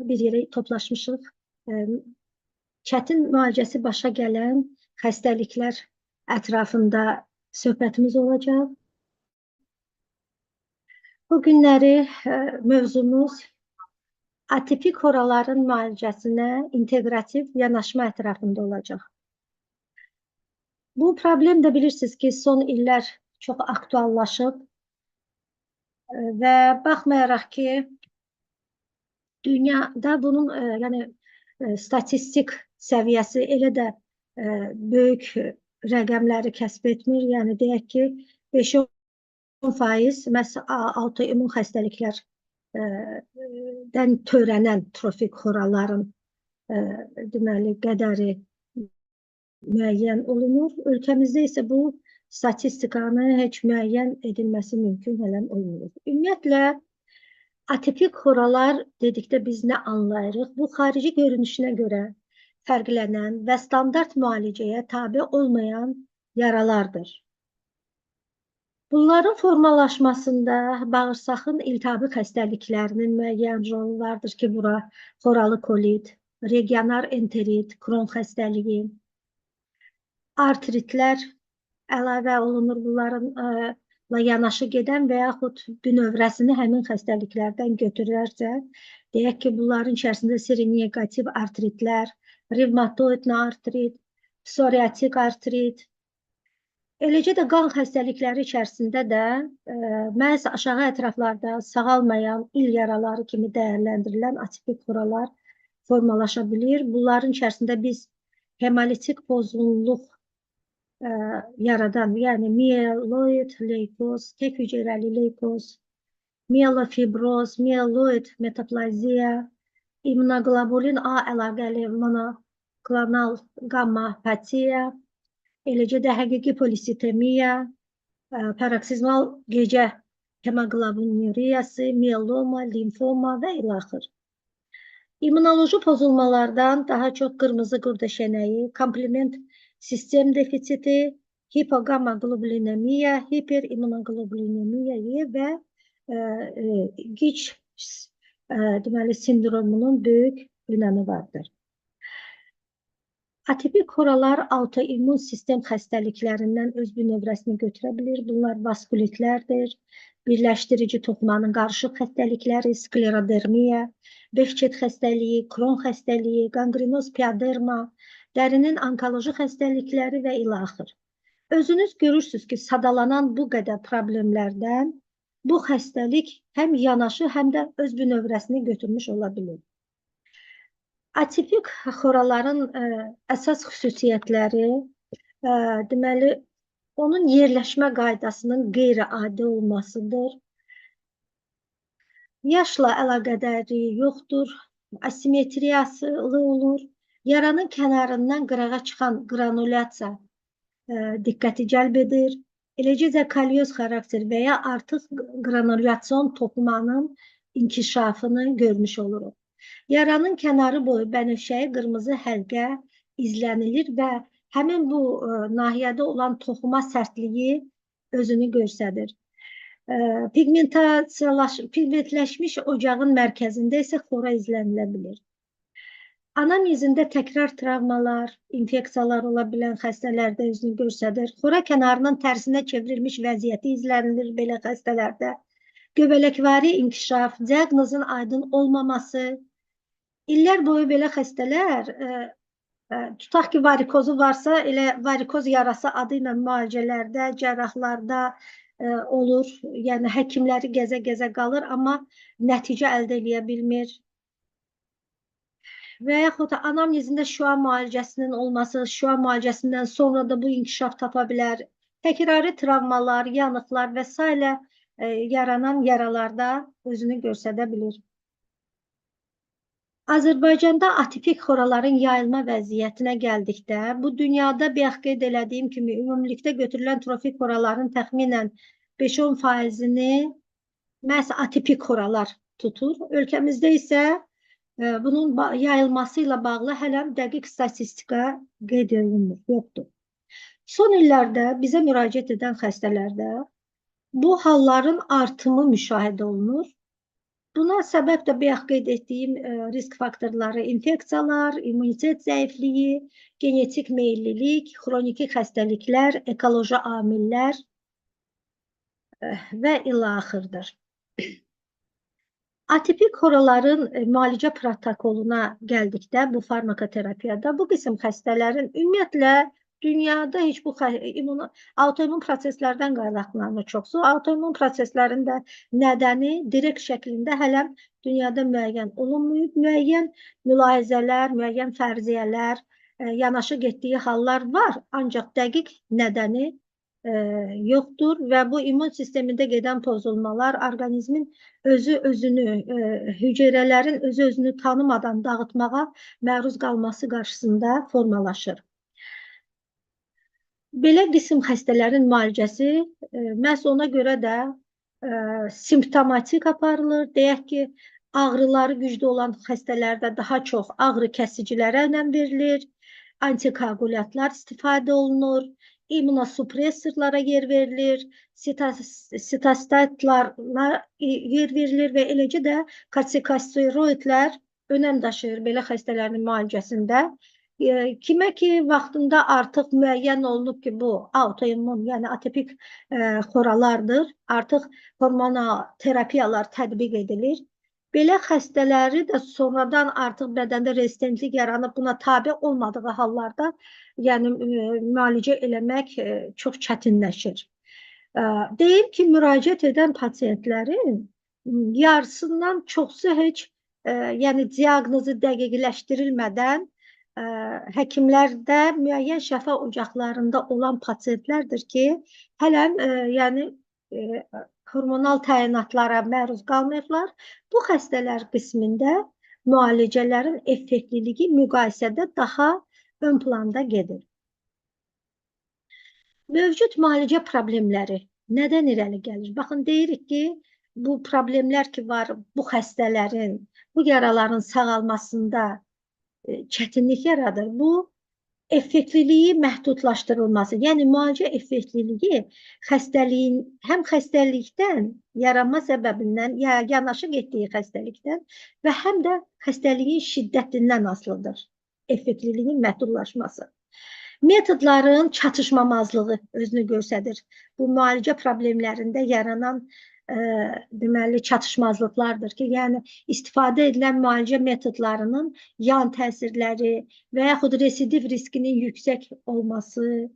bir yerə toplaşmışıq. Çətin müalicəsi başa gələn xəstəliklər ətrafında söhbətimiz olacaq. Bu günləri mövzumuz atipik xoraların müalicəsinə integrativ yanaşma ətrafında olacaq. Bu problem də bilirsiniz ki, son illər çox aktuallaşıb və baxmayaraq ki, dünyada bunun statistik səviyyəsi elə də böyük rəqəmləri kəsb etmir. Yəni deyək ki, 5-10% məhz autoimmun xəstəliklərdən törənən trofik xoraların deməli qədəri müəyyən olunur. Ölkəmizdə isə bu statistikanı heç müəyyən edilməsi mümkün hələn olunur. Ümumiyyətlə, atipik xoralar dedikdə biz nə anlayırıq? Bu, xarici görünüşünə görə fərqlənən və standart müalicəyə tabe olmayan yaralardır. Bunların formalaşmasında bağırsağın iltihabi xəstəliklərinin müəyyən rolu vardır ki, bura xoralı kolit, regional enterit, kron xəstəliyi, artritlər əlavə olunur, bunlarla yanaşı gedən və yaxud bünövrəsini həmin xəstəliklərdən götürərsə, deyək ki, bunların içərisində seronegativ artritlər, revmatoid artrit, psoriatik artrit, eləcə də qan xəstəlikləri içərisində də məhz aşağı ətraflarda sağalmayan il yaraları kimi dəyərləndirilən atipik xoralar formalaşa bilir. Bunların içərisində biz hemolitik pozğunluq yaradan, yəni mieloid leykoz, tek hüceyrəli leykoz, mielofibroz, mieloid metaplaziya, immunoglobulin A əlaqəli monoklonal gammapatiya, eləcə də həqiqi polisitemiya, paroksizmal gecə hemoglobinuryası, mieloma, limfoma və ilaxır. İmmunoloji pozulmalardan daha çox qırmızı qurdaşənəyi, komplement sistem defisiti, hipogammaglobulinemiya, hiperimmunoglobulinemiya və gic sindromunun böyük önəmi vardır. Atipik xoralar autoimmun sistem xəstəliklərindən öz bünövrəsini götürə bilir. Bunlar vaskulitlərdir, birləşdirici toxumanın qarışıq xəstəlikləri, sklerodermiya, Behçet xəstəliyi, kron xəstəliyi, qangrenoz piaderma, dərinin onkoloji xəstəlikləri və ilaxır. Özünüz görürsünüz ki, sadalanan bu qədər problemlərdən bu xəstəlik həm yanaşı, həm də öz bünövrəsini götürmüş ola bilir. Atipik xoraların əsas xüsusiyyətləri, deməli, onun yerləşmə qaydasının qeyri-adi olmasıdır. Yaşla əlaqədari yoxdur, asimetriyasılı olur. Yaranın kənarından qırağa çıxan granulyasiya diqqəti cəlb edir. Eləcə də kalyoz xarakter və ya artıq granulyasyon toxumanın inkişafını görmüş oluruq. Yaranın kənarı boyu bənövşəyi qırmızı həlqə izlənilir və həmin bu nahiyədə olan toxuma sərtliyi özünü göstərir. Pigmentləşmiş ocağın mərkəzində isə xora izlənilə bilir. Anamnezində təkrar travmalar, infeksiyalar ola bilən xəstələrdə özünü göstərir. Xora kənarının tərsinə çevrilmiş vəziyyəti izlənilir belə xəstələrdə. Göbələkvari inkişaf, diaqnozun aydın olmaması. İllər boyu belə xəstələr, tutaq ki, varikozu varsa, elə varikoz yarası adı ilə müalicələrdə, cərrahlarda olur. Yəni, həkimləri gəzə-gəzə qalır, amma nəticə əldə edə bilmir. Və yaxud anamnezində şüa müalicəsinin olması, şüa müalicəsindən sonra da bu inkişaf tapa bilər. Təkrarı travmalar, yanıqlar və s. yaranan yaralarda özünü göstərə bilir. Azərbaycanda atipik xoraların yayılma vəziyyətinə gəldikdə, bu dünyada bayaq qeyd elədiyim kimi ümumilikdə götürülən trofik xoraların təxminən 5-10%-ni məhz atipik xoralar tutur. Ölkəmizdə isə bunun yayılması ilə bağlı hələ dəqiq statistika qeyd olunmur, yoxdur. Son illərdə bizə müraciət edən xəstələrdə bu halların artımı müşahidə olunur Buna səbəb də bayaq qeyd etdiyim risk faktorları, infeksiyalar, immunitet zəifliyi, genetik meyillilik, xroniki xəstəliklər, ekoloji amillər və ilaxırdır. Atipik xoraların müalicə protokoluna gəldikdə bu farmakoterapiyada bu qism xəstələrin ümumiyyətlə dünyada heç bu autoimmün proseslərdən qaynaqlanır çoxsu. Autoimmün proseslərin də nədəni direkt şəklində hələ dünyada müəyyən olunmayıb, müəyyən mülahizələr, müəyyən fərziyyələr, yanaşı getdiyi hallar var, ancaq dəqiq nədəni yoxdur və bu immun sistemində gedən pozulmalar orqanizmin özünü, hüceyrələrin özünü tanımadan dağıtmağa məruz qalması qarşısında formalaşır. Belə qism xəstələrin müalicəsi məhz ona görə də simptomatik aparılır. Deyək ki, ağrıları güclü olan xəstələrdə daha çox ağrı kəsicilərə önəm verilir, antikoagulyantlar istifadə olunur, immunosupressorlara yer verilir, sitostatlarla yer verilir və eləcə də kortikosteroidlər önəm daşıyır belə xəstələrin müalicəsində. Kimə ki, vaxtında artıq müəyyən olunub ki, bu autoimmun, yəni atipik xoralardır, artıq hormonal terapiyalar tətbiq edilir. Belə xəstələri də sonradan artıq bədəndə rezistentlik yaranıb buna tabe olmadığı hallarda, yəni müalicə eləmək çox çətinləşir. Deyim ki, müraciət edən pasiyentlərin yarısından çoxsu heç yəni diaqnozu dəqiqləşdirilmədən həkimlərdə müəyyən şəfa ocaqlarında olan pasiyentlərdir ki, hələm yəni hormonal təyinatlara məruz qalmayıblar. Bu xəstələr qismində müalicələrin effektliliyi müqayisədə daha ön planda gedir. Mövcud müalicə problemləri nədən irəli gəlir? Baxın, deyirik ki, bu problemlər ki var, bu xəstələrin, bu yaraların sağalmasında çətinlik yaradır. Bu, effektliliyi məhdudlaşdırılması, yəni müalicə effektliliyi xəstəliyin, həm xəstəlikdən, yaranma səbəbindən, yanaşı getdiyi xəstəlikdən və həm də xəstəliyin şiddətindən asılıdır effektliliyin məhdudlaşması. Metodların çatışmamazlığı özünü göstərir. Bu müalicə problemlərində yaranan deməli çatışmazlıqlardır ki, yəni istifadə edilən müalicə metodlarının yan təsirləri və yaxud residiv riskinin yüksək olması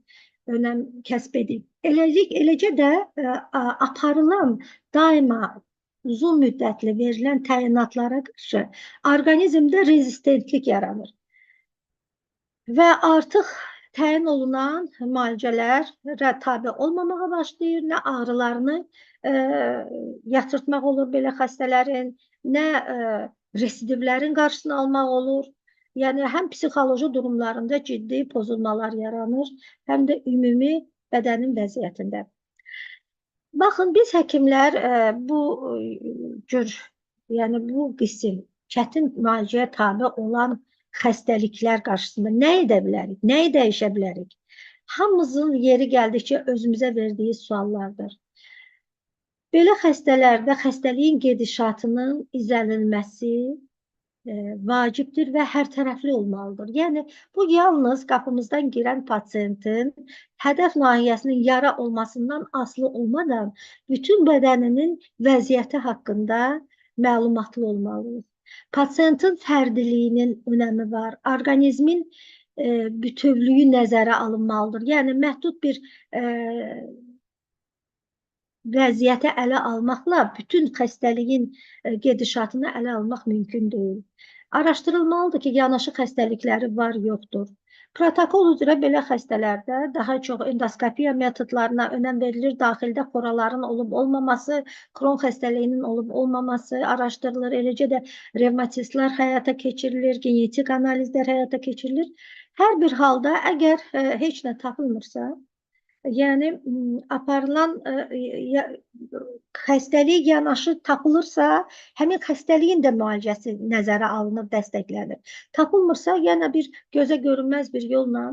önəm kəsb edir. Eləcə də aparılan daima uzun müddətli verilən təyinatlara qarşı orqanizmdə rezistentlik yaranır. Və artıq təyin olunan müalicələrə tabe olmamağa başlayır, nə ağrılarını yatırtmaq olur belə xəstələrin, nə residivlərin qarşısını almaq olur. Yəni, həm psixoloji durumlarında ciddi pozulmalar yaranır, həm də ümumi bədənin vəziyyətində. Baxın, biz həkimlər bu cür, yəni bu qism çətin müalicəyə tabe olan xəstəliklər qarşısında nə edə bilərik, nəyi dəyişə bilərik? Hamımızın yeri gəldikcə özümüzə verdiyi suallardır. Belə xəstələrdə xəstəliyin gedişatının izlənilməsi vacibdir və hər tərəfli olmalıdır. Yəni, bu yalnız qapımızdan girən pasiyentin hədəf nahiyəsinin yara olmasından asılı olmadan bütün bədəninin vəziyyəti haqqında məlumatlı olmalıyıq. Pasiyentin fərdiliyinin önəmi var, orqanizmin bütövlüyü nəzərə alınmalıdır. Yəni, məhdud bir vəziyyəti ələ almaqla bütün xəstəliyin gedişatını ələ almaq mümkün deyil. Araşdırılmalıdır ki, yanaşı xəstəlikləri var, yoxdur. Protokol üzrə belə xəstələrdə daha çox endoskopiya metodlarına önəm verilir, daxildə xoraların olub-olmaması, kron xəstəliyinin olub-olmaması araşdırılır, eləcə də revmatistlər həyata keçirilir, genetik analizlər həyata keçirilir. Hər bir halda, əgər heç nə tapılmırsa, yəni aparılan xəstəlik yanaşı tapılırsa, həmin xəstəliyin də müalicəsi nəzərə alınıb, dəstəklənir. Tapılmırsa, yenə bir gözə görünməz bir yolla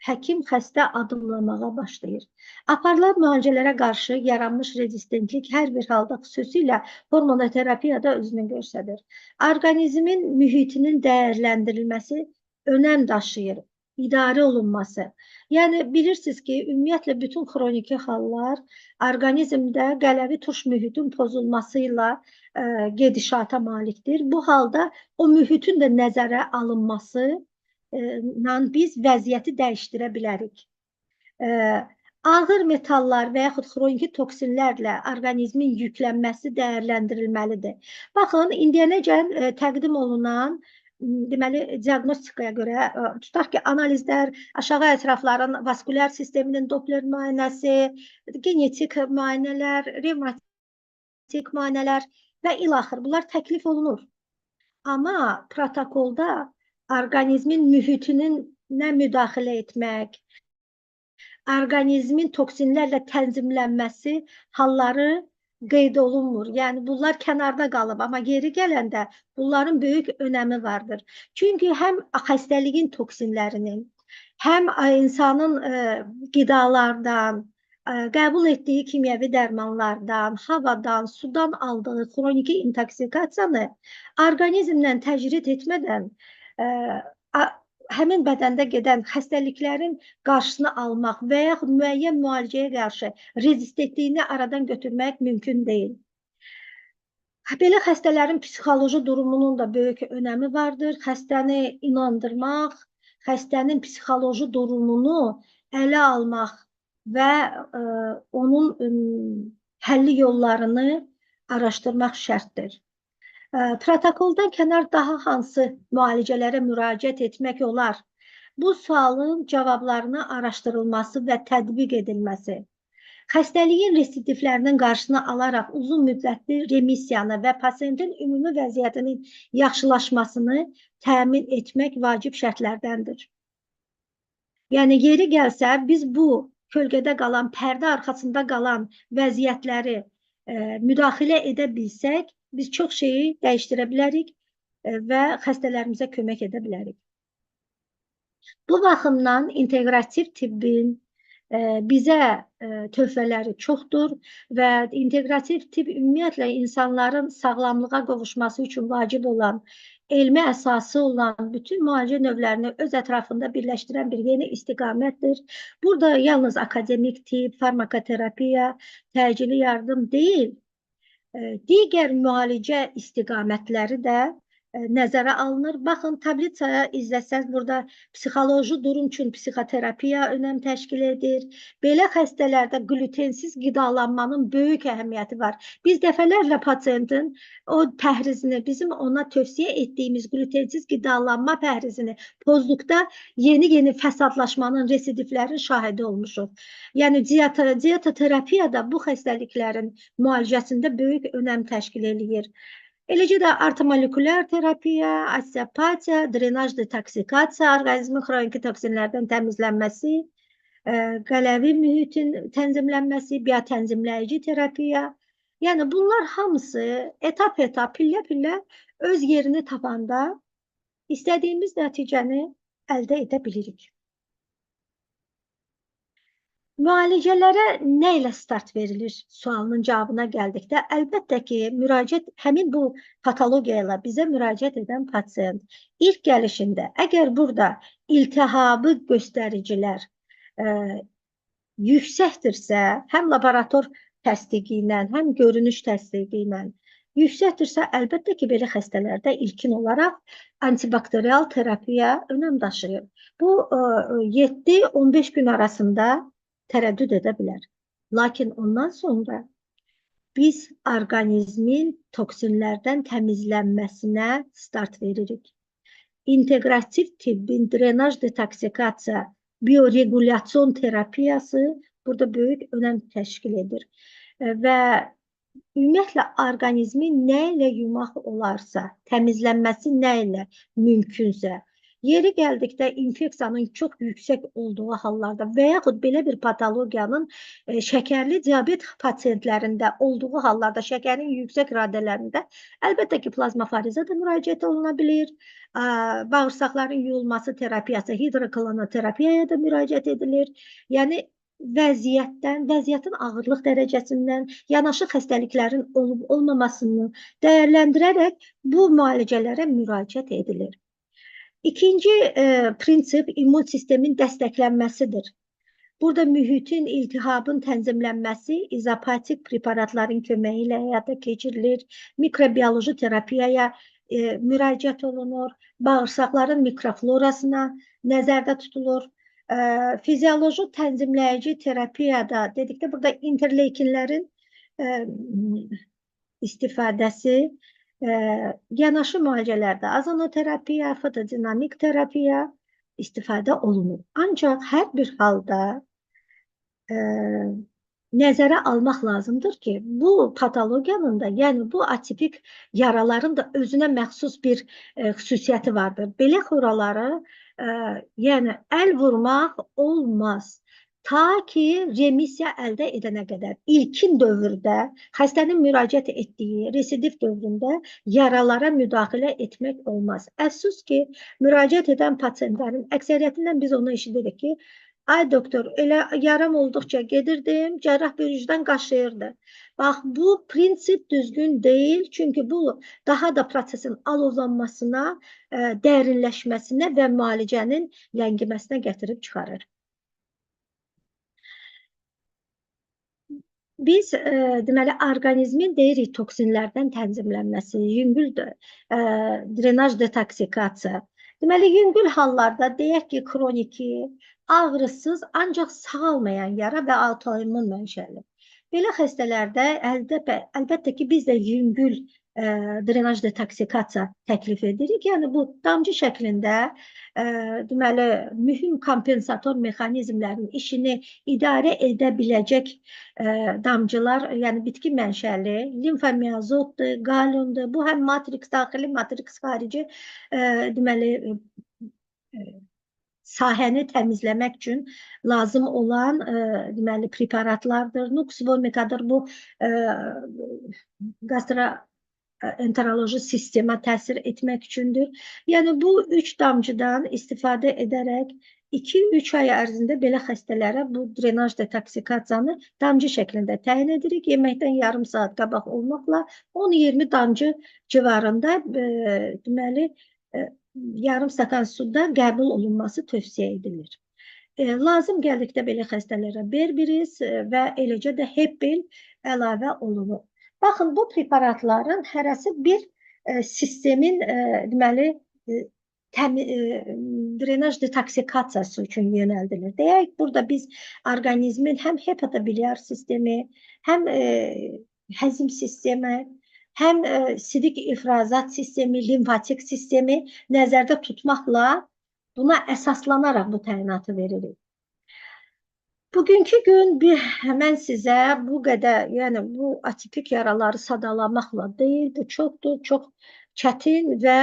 həkim xəstə adımlamağa başlayır. Aparılan müalicələrə qarşı yaranmış rezistentlik hər bir halda xüsusilə hormonoterapiyada özünü göstərir. Orqanizmin mühitinin dəyərləndirilməsi önəm daşıyır, idarə olunması. Yəni bilirsiniz ki, ümumiyyətlə bütün xroniki hallar orqanizmdə qələvi tuş mühitin pozulmasıyla gedişata malikdir. Bu halda o mühitin də nəzərə alınması biz vəziyyəti dəyişdirə bilərik. Ağır metallar və yaxud xroniki toksinlərlə orqanizmin yüklənməsi dəyərləndirilməlidir. Baxın, indiyənəcən təqdim olunan deməli, diaqnostikaya görə tutaq ki, analizlər, aşağı ətrafların vaskulyar sisteminin Doppler müayinəsi, genetik müayinələr, revmatik müayinələr və ilaxır bunlar təklif olunur. Amma protokolda orqanizmin mühitinə müdaxilə etmək, orqanizmin toksinlərlə tənzimlənməsi halları qeyd olunmur. Yəni, bunlar kənarda qalıb, amma geri gələndə bunların böyük önəmi vardır. Çünki həm xəstəliyin toksinlərinin, həm insanın qidalardan, qəbul etdiyi kimyəvi dərmanlardan, havadan, sudan aldığı xroniki intoksikasiyanı orqanizmlə təcrid etmədən həmin bədəndə gedən xəstəliklərin qarşısını almaq və yaxud müəyyən müalicəyə qarşı rezistentliyini aradan götürmək mümkün deyil. Belə xəstələrin psixoloji durumunun da böyük önəmi vardır. Xəstəni inandırmaq, xəstənin psixoloji durumunu ələ almaq və onun həlli yollarını araşdırmaq şərtdir. Protokoldan kənar daha hansı müalicələrə müraciət etmək olar? Bu sualın cavablarını araşdırılması və tətbiq edilməsi, xəstəliyin resistivlərinin qarşısını alaraq uzun müddətli remissiyanı və pasientin ümumi vəziyyətinin yaxşılaşmasını təmin etmək vacib şərtlərdəndir. Yəni, yeri gəlsə, biz bu kölgədə qalan, pərdə arxasında qalan vəziyyətləri müdaxilə edə bilsək, biz çox şeyi dəyişdirə bilərik və xəstələrimizə kömək edə bilərik. Bu baxımdan inteqrativ tibbin bizə töhfələri çoxdur və inteqrativ tibb ümumiyyətlə insanların sağlamlığa qovuşması üçün vacib olan, elmi əsası olan bütün müalicə növlərini öz ətrafında birləşdirən bir yeni istiqamətdir. Burada yalnız akademik tibb, farmakoterapiya, təcili yardım deyil, digər müalicə istiqamətləri də nəzərə alınır. Baxın, tablitsaya izləsəz, burada psixoloji durum üçün psixoterapiya önəm təşkil edir. Belə xəstələrdə glutensiz qidalanmanın böyük əhəmiyyəti var. Biz dəfələrlə pasientin o pəhrizini, bizim ona tövsiyə etdiyimiz glutensiz qidalanma pəhrizini pozduqda yeni fəsadlaşmanın, residivlərin şahidi olmuşuq. Yəni, dietoterapiya da bu xəstəliklərin müalicəsində böyük önəm təşkil edir. Eləcə də ortomolekulyar terapiya, osteopatiya, drenaj detoksikasiya, orqanizmin xroniki toksinlərdən təmizlənməsi, qələvi mühitin tənzimlənməsi, biotənzimləyici terapiya. Yəni, bunlar hamısı etap-etap, pillə-pillə öz yerini tapanda istədiyimiz nəticəni əldə edə bilirik. Müalicələrə nə ilə start verilir sualının cavabına gəldikdə, əlbəttə ki, müraciət həmin bu patologiya ilə bizə müraciət edən pasient ilk gəlişində, əgər burada iltihabı göstəricilər yüksəkdirsə, həm laborator təsdiqi ilə, həm görünüş təsdiqi ilə yüksəkdirsə, əlbəttə ki, belə xəstələrdə ilkin olaraq antibakterial terapiya önəm daşıyır. Bu 7-15 gün arasında tərəddüd edə bilər. Lakin ondan sonra biz orqanizmin toksinlərdən təmizlənməsinə start veririk. İnteqrativ tibbin drenaj detoksikasiya, bioregulyasyon terapiyası burada böyük önəm təşkil edir. Və ümumiyyətlə orqanizmi nə ilə yumaq olarsa, təmizlənməsi nə ilə mümkünsə, Yeri gəldikdə infeksiyanın çox yüksək olduğu hallarda və yaxud belə bir patologiyanın şəkərli diabet pasiyentlərində olduğu hallarda, şəkərin yüksək radələrində əlbəttə ki, plazmafariza da müraciət oluna bilir. Bağırsaqların yuyulması terapiyası, hidrokoloniterapiyaya da müraciət edilir. Yəni vəziyyətin ağırlıq dərəcəsindən, yanaşı xəstəliklərin olub-olmamasını dəyərləndirərək bu müalicələrə müraciət edilir. İkinci prinsip immun sistemin dəstəklənməsidir. Burada mühitin, iltihabın tənzimlənməsi izopatik preparatların köməyi ilə həyata keçirilir. Mikrobiyoloji terapiyaya müraciət olunur. Bağırsaqların mikroflorasına nəzərdə tutulur. Fizioloji tənzimləyici terapiyada dedikdə burada interleykinlərin istifadəsi, yanaşı müalicələrdə azonoterapiya, fotodinamik terapiya istifadə olunur. Ancaq hər bir halda nəzərə almaq lazımdır ki, bu patologiyanın da, yəni bu atipik yaraların da özünə məxsus bir xüsusiyyəti vardır. Belə xoraları yəni əl vurmaq olmaz. Ta ki, remisiya əldə edənə qədər, ilkin dövrdə, xəstənin müraciət etdiyi residiv dövründə yaralara müdaxilə etmək olmaz. Əfsus ki, müraciət edən pasientlərin əksəriyyətindən biz onu eşidirik ki, ay doktor, elə yaram olduqca gedirdim, cərrah bölücüdən qaşıyırdı. Bax, bu prinsip düzgün deyil, çünki bu daha da prosesin alovlanmasına, dərinləşməsinə və müalicənin ləngiməsinə gətirib çıxarır. Biz deməli orqanizmin deyirik toksinlərdən tənzimlənməsi, yüngül drenaj detoksikasiya. Deməli yüngül hallarda deyək ki, kroniki, ağrısız, ancaq sağalmayan yara və autoimmun mənşəli. Belə xəstələrdə əlbəttə ki, biz də yüngül drenaj detoksikasiya təklif edirik. Yəni bu damcı şəklində deməli mühüm kompensator mexanizmlərin işini idarə edə biləcək damcılar, yəni bitki mənşəli, limfomiyazotdur, qalyondur. Bu həm matriks daxili, matriks xarici deməli sahəni təmizləmək üçün lazım olan deməli preparatlardır. Nux vomicadır. Bu gastroenteroloji sistemə təsir etmək üçündür. Yəni bu 3 damcıdan istifadə edərək 2-3 ay ərzində belə xəstələrə bu drenaj detoksikasiyanı damcı şəklində təyin edirik. Yeməkdən yarım saat qabaq olmaqla 10-20 damcı civarında deməli yarım stakan suda qəbul olunması tövsiyə edilir. Lazım gəldikdə belə xəstələrə berberis və eləcə də Hep-bil əlavə olunur. Baxın, bu preparatların hərəsi bir sistemin deməli drenaj detoksikasiyası üçün yönəldilir. Deyək, burada biz orqanizmin həm hepatobiliar sistemi, həm həzm sistemi, həm sidik ifrazat sistemi, limfatik sistemi nəzərdə tutmaqla buna əsaslanaraq bu təyinatı veririk. Bugünkü gün mən sizə bu qədər, yəni bu atipik yaraları sadalamaqla deyil, bu çox çətin və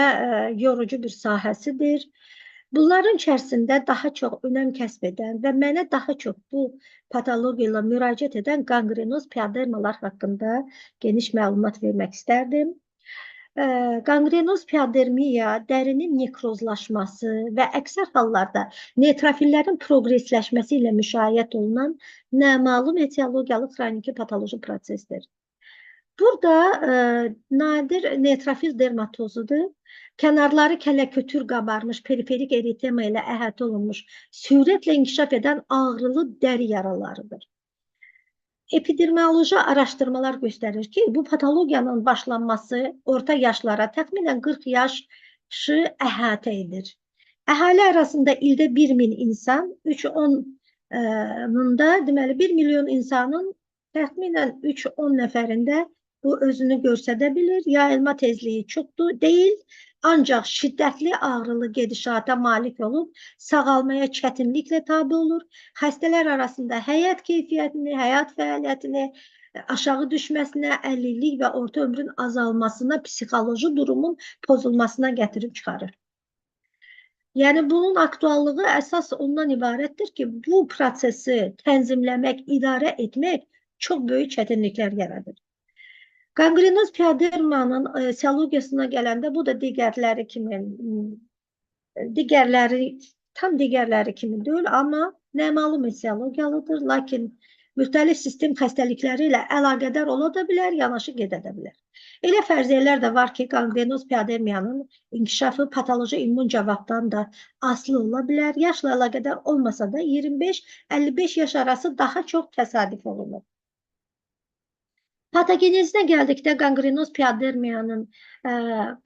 yorucu bir sahəsidir. Bunların içərisində daha çox önəm kəsb edən və mənə daha çox bu patologiya ilə müraciət edən qanqrenoz piyodermalar haqqında geniş məlumat vermək istərdim. Qanqrenoz piyodermiya, dərinin nekrozlaşması və əksər hallarda neutrofillərin progresləşməsi ilə müşayiət olunan naməlum etiologiyalı xroniki patoloji prosesdir. Burada nadir neutrofil dermatozudur. Kənarları kələkötür qabarmış, periferik eritema ilə əhatə olunmuş, sürətlə inkişaf edən ağrılı dəri yaralarıdır. Epidemioloji araşdırmalar göstərir ki, bu patologiyanın başlanması orta yaşlara, təxminən 40 yaşı əhatə edir. Əhali arasında ildə 1.000 insan, 3-10-da deməli 1 milyon insanın təxminən 3-10 nəfərində bu özünü göstərə bilir. Yayılma tezliyi çoxdur, deyil. Ancaq şiddətli ağrılı gedişata malik olub, sağalmaya çətinliklə tabi olur. Xəstələr arasında həyat keyfiyyətini, həyat fəaliyyətini aşağı düşməsinə, əlillik və orta ömrün azalmasına, psixoloji durumun pozulmasına gətirib çıxarır. Yəni bunun aktuallığı əsas ondan ibarətdir ki, bu prosesi tənzimləmək, idarə etmək çox böyük çətinliklər yaradır. Qanqrenoz piyadermanın etiologiyasına gələndə bu da digərləri kimi tam digərləri kimi deyil, amma nəmalum etiologiyalıdır, lakin müxtəlif sistem xəstəlikləri ilə əlaqədar ola da bilər, yanaşı gedə də bilər. Elə fərziyyələr də var ki, qanqrenoz piyademiyanın inkişafı patoloji immun cavabdan da asılı ola bilər. Yaşla əlaqədar olmasa da 25-55 yaş arası daha çox təsadüf olunur. Patogenezinə gəldikdə qanqrenoz piyadermiyanın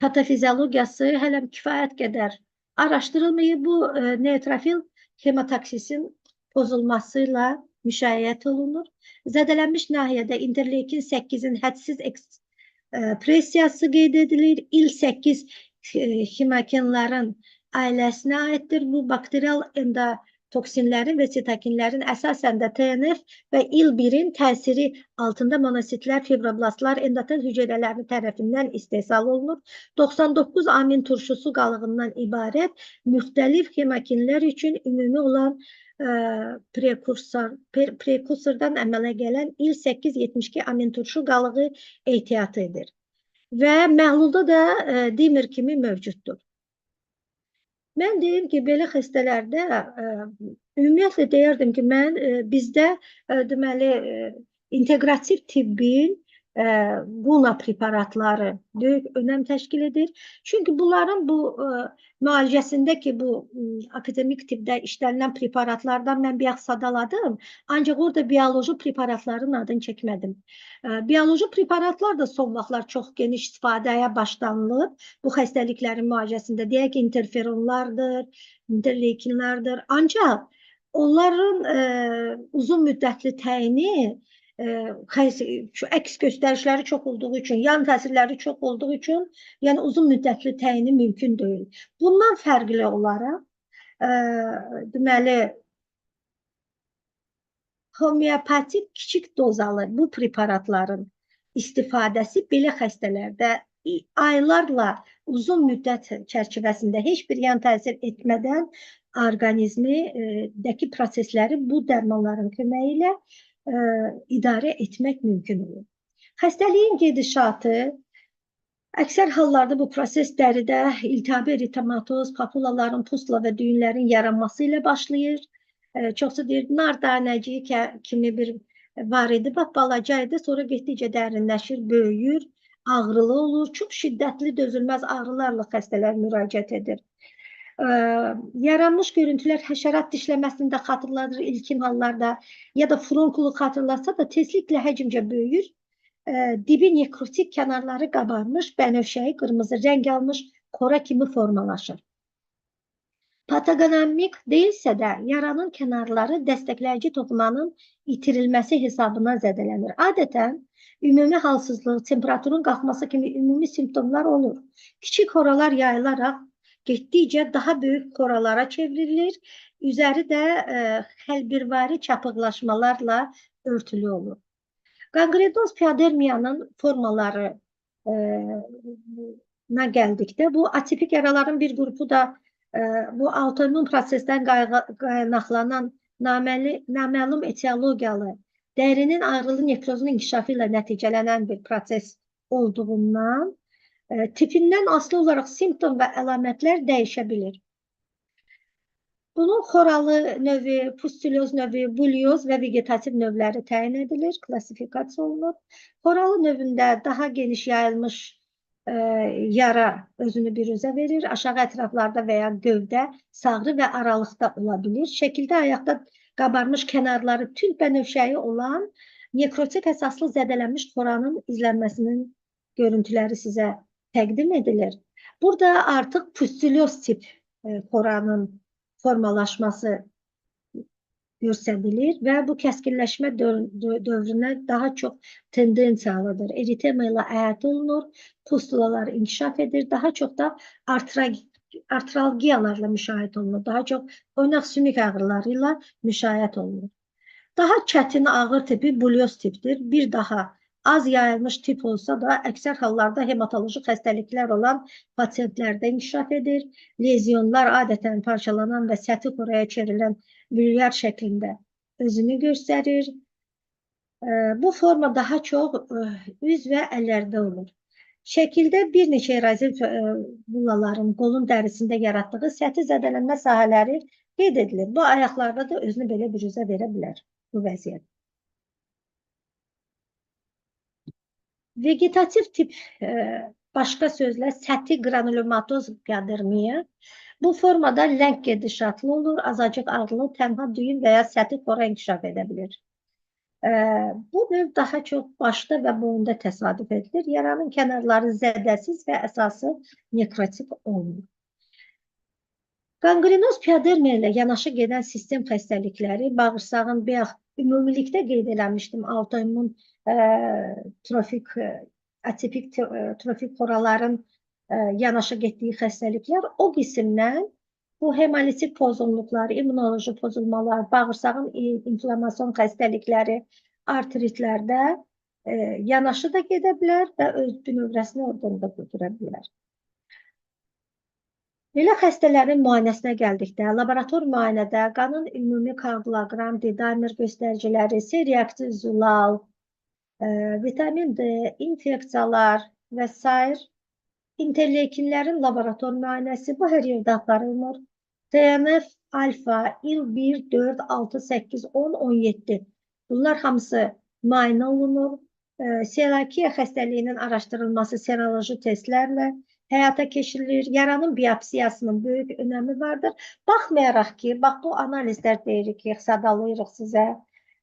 patofiziologiyası hələ kifayət qədər araşdırılmayıb. Bu neutrofil hemotoksisin pozulmasıyla müşayiət olunur. Zədələnmiş nahiyədə interleykin 8-in hədsiz ekspresiyası qeyd edilir. İl-8 hemokinlərin ailəsinə aiddir. Bu bakterial endotoksinlərin və sitokinlərin əsasən də TNF və İL-1-in təsiri altında monositlər, fibroblastlar, endotel hüceyrələri tərəfindən istehsal olunur. 99 amin turşusu qalığından ibarət müxtəlif hemokinlər üçün ümumi olan prekursordan əmələ gələn İL-8-72 amin turşu qalığı ehtiyat edir. Və məhlulda da dimer kimi mövcuddur. Mən deyim ki, belə xəstələrdə ümumiyyətlə deyərdim ki, bizdə deməli inteqrativ tibbin buna preparatları böyük önəm təşkil edir. Çünki bunların bu müalicəsində ki, bu akademik tibbdə işlənilən preparatlardan mən bir sadaladım, ancaq orada bioloji preparatların adını çəkmədim. Bioloji preparatlar da son vaxtlar çox geniş istifadəyə başlanılıb. Bu xəstəliklərin müalicəsində deyək ki, interferonlardır, interleykinlardır. Ancaq onların uzun müddətli təyini əks göstərişləri çox olduğu üçün, yan təsirləri çox olduğu üçün, yəni uzun müddətli təyini mümkün deyil. Bundan fərqli olaraq, deməli, homeopatik kiçik dozalı bu preparatların istifadəsi belə xəstələrdə aylarla uzun müddət çərçivəsində heç bir yan təsir etmədən orqanizmdəki prosesləri bu dərmanların köməyi ilə idarə etmək mümkün olur. Xəstəliyin gedişatı əksər hallarda bu proses dəridə iltihabi eritematoz, papulaların, pustula və düyünlərin yaranması ilə başlayır. Çoxsu deyir, nar tanəciyi kimi bir var idi, bax balaca idi, sonra getdikcə dərinləşir, böyüyür, ağrılı olur, çox şiddətli dözülməz ağrılarla xəstələr müraciət edir. Yaranmış görüntülər həşərat dişləməsində xatırladır ilkin hallarda ya da furunkulu xatırlatsa da tezliklə həcmcə böyüyür. Dibi nekrotik kənarları qabarmış, bənövşəyi qırmızı rəng almış, kora kimi formalaşır. Patogenomik deyilsə də yaranın kənarları dəstəkləyici toxumanın itirilməsi hesabına zədələnir. Adətən ümumi halsızlıq, temperaturun qalxması kimi ümumi simptomlar olur. Kiçik xoralar yayılaraq getdikcə daha böyük xoralara çevrilir. Üzəri də xəlbirvari çapıqlaşmalarla örtülü olur. Qanqrenoz piyadermiyanın formalarına gəldikdə, bu atipik yaraların bir qrupu da bu autoimmun prosesdən qaynaqlanan naməlum etiologiyalı dərinin ağrılı nekrozun inkişafı ilə nəticələnən bir proses olduğundan tipindən asılı olaraq simptom və əlamətlər dəyişə bilir. Bunun xoralı növü, pustuloz növü, bulyoz və vegetativ növləri təyin edilir, klasifikasiya olunur. Xoralı növündə daha geniş yayılmış yara özünü biruzə verir. Aşağı ətraflarda və ya gövdə, sağrı və aralıqda ola bilir. Şəkildə ayaqda qabarmış kənarları tünd bənövşəyi olan nekrotik əsaslı zədələnmiş xoranın izlənməsinin görüntüləri sizə təqdim edilir. Burada artıq pustuloz tip xoranın formalaşması göstərilir və bu kəskinləşmə dövrünə daha çox tendensiyalıdır. Eritema ilə əhatə olunur, pustulalar inkişaf edir, daha çox da artralgiyalarla müşahidə olunur, daha çox oynaq sümük ağrıları ilə müşahidə olunur. Daha çətin ağır tipi bulyoz tipdir. Bir daha az yayılmış tip olsa da əksər hallarda hematoloji xəstəliklər olan pasientlərdə inkişaf edir. Lezyonlar adətən parçalanan və səthi xoraya çevrilən bülüyər şəklində özünü göstərir. Bu forma daha çox üz və əllərdə olur. Şəkildə bir neçə erozil bullaların qolun dərisində yaratdığı səthi zədələnmə sahələri qeyd edilir. Bu ayaqlarda da özünü belə büruzə verə bilər bu vəziyyət. Vegetativ tip başqa sözlə səthi granulomatoz piadermiya. Bu formada ləng gedişatlı olur, azacıq ağrılı, tənha düyün və ya səthi xora inkişaf edə bilir. Bu növ daha çox başda və boyunda təsadüf edilir. Yaranın kənarları zədəsiz və əsası nekrotik olmur. Qanqrenoz piadermiya ilə yanaşı gedən sistem xəstəlikləri, bağırsağın bayaq ümumilikdə qeyd eləmişdim, autoimmun atipik trofik xoraların yanaşı getdiyi xəstəliklər o qismdən bu hemolitik pozğunluqlar, immunoloji pozulmalar, bağırsağın inflamasyon xəstəlikləri, artritlərdə yanaşı da gedə bilər və öz bünövrəsini oradan da götürə bilər. Belə xəstələrin müayinəsinə gəldikdə, laborator müayinədə qanın ümumi koaguloqram, didamer göstəriciləri, C-reaktiv zulal, vitamin D, infeksiyalar və s. interleykinlərin laborator müayinəsi bu hər yerdə aparılmır. TNF, alfa, IL-1, 4, 6, 8, 10, 17. Bunlar hamısı müayinə olunur. Selakiya xəstəliyinin araşdırılması seroloji testlərlə həyata keçirilir. Yaranın biopsiyasının böyük önəmi vardır. Baxmayaraq ki, bax bu analizlər deyirik ki, sadalayırıq sizə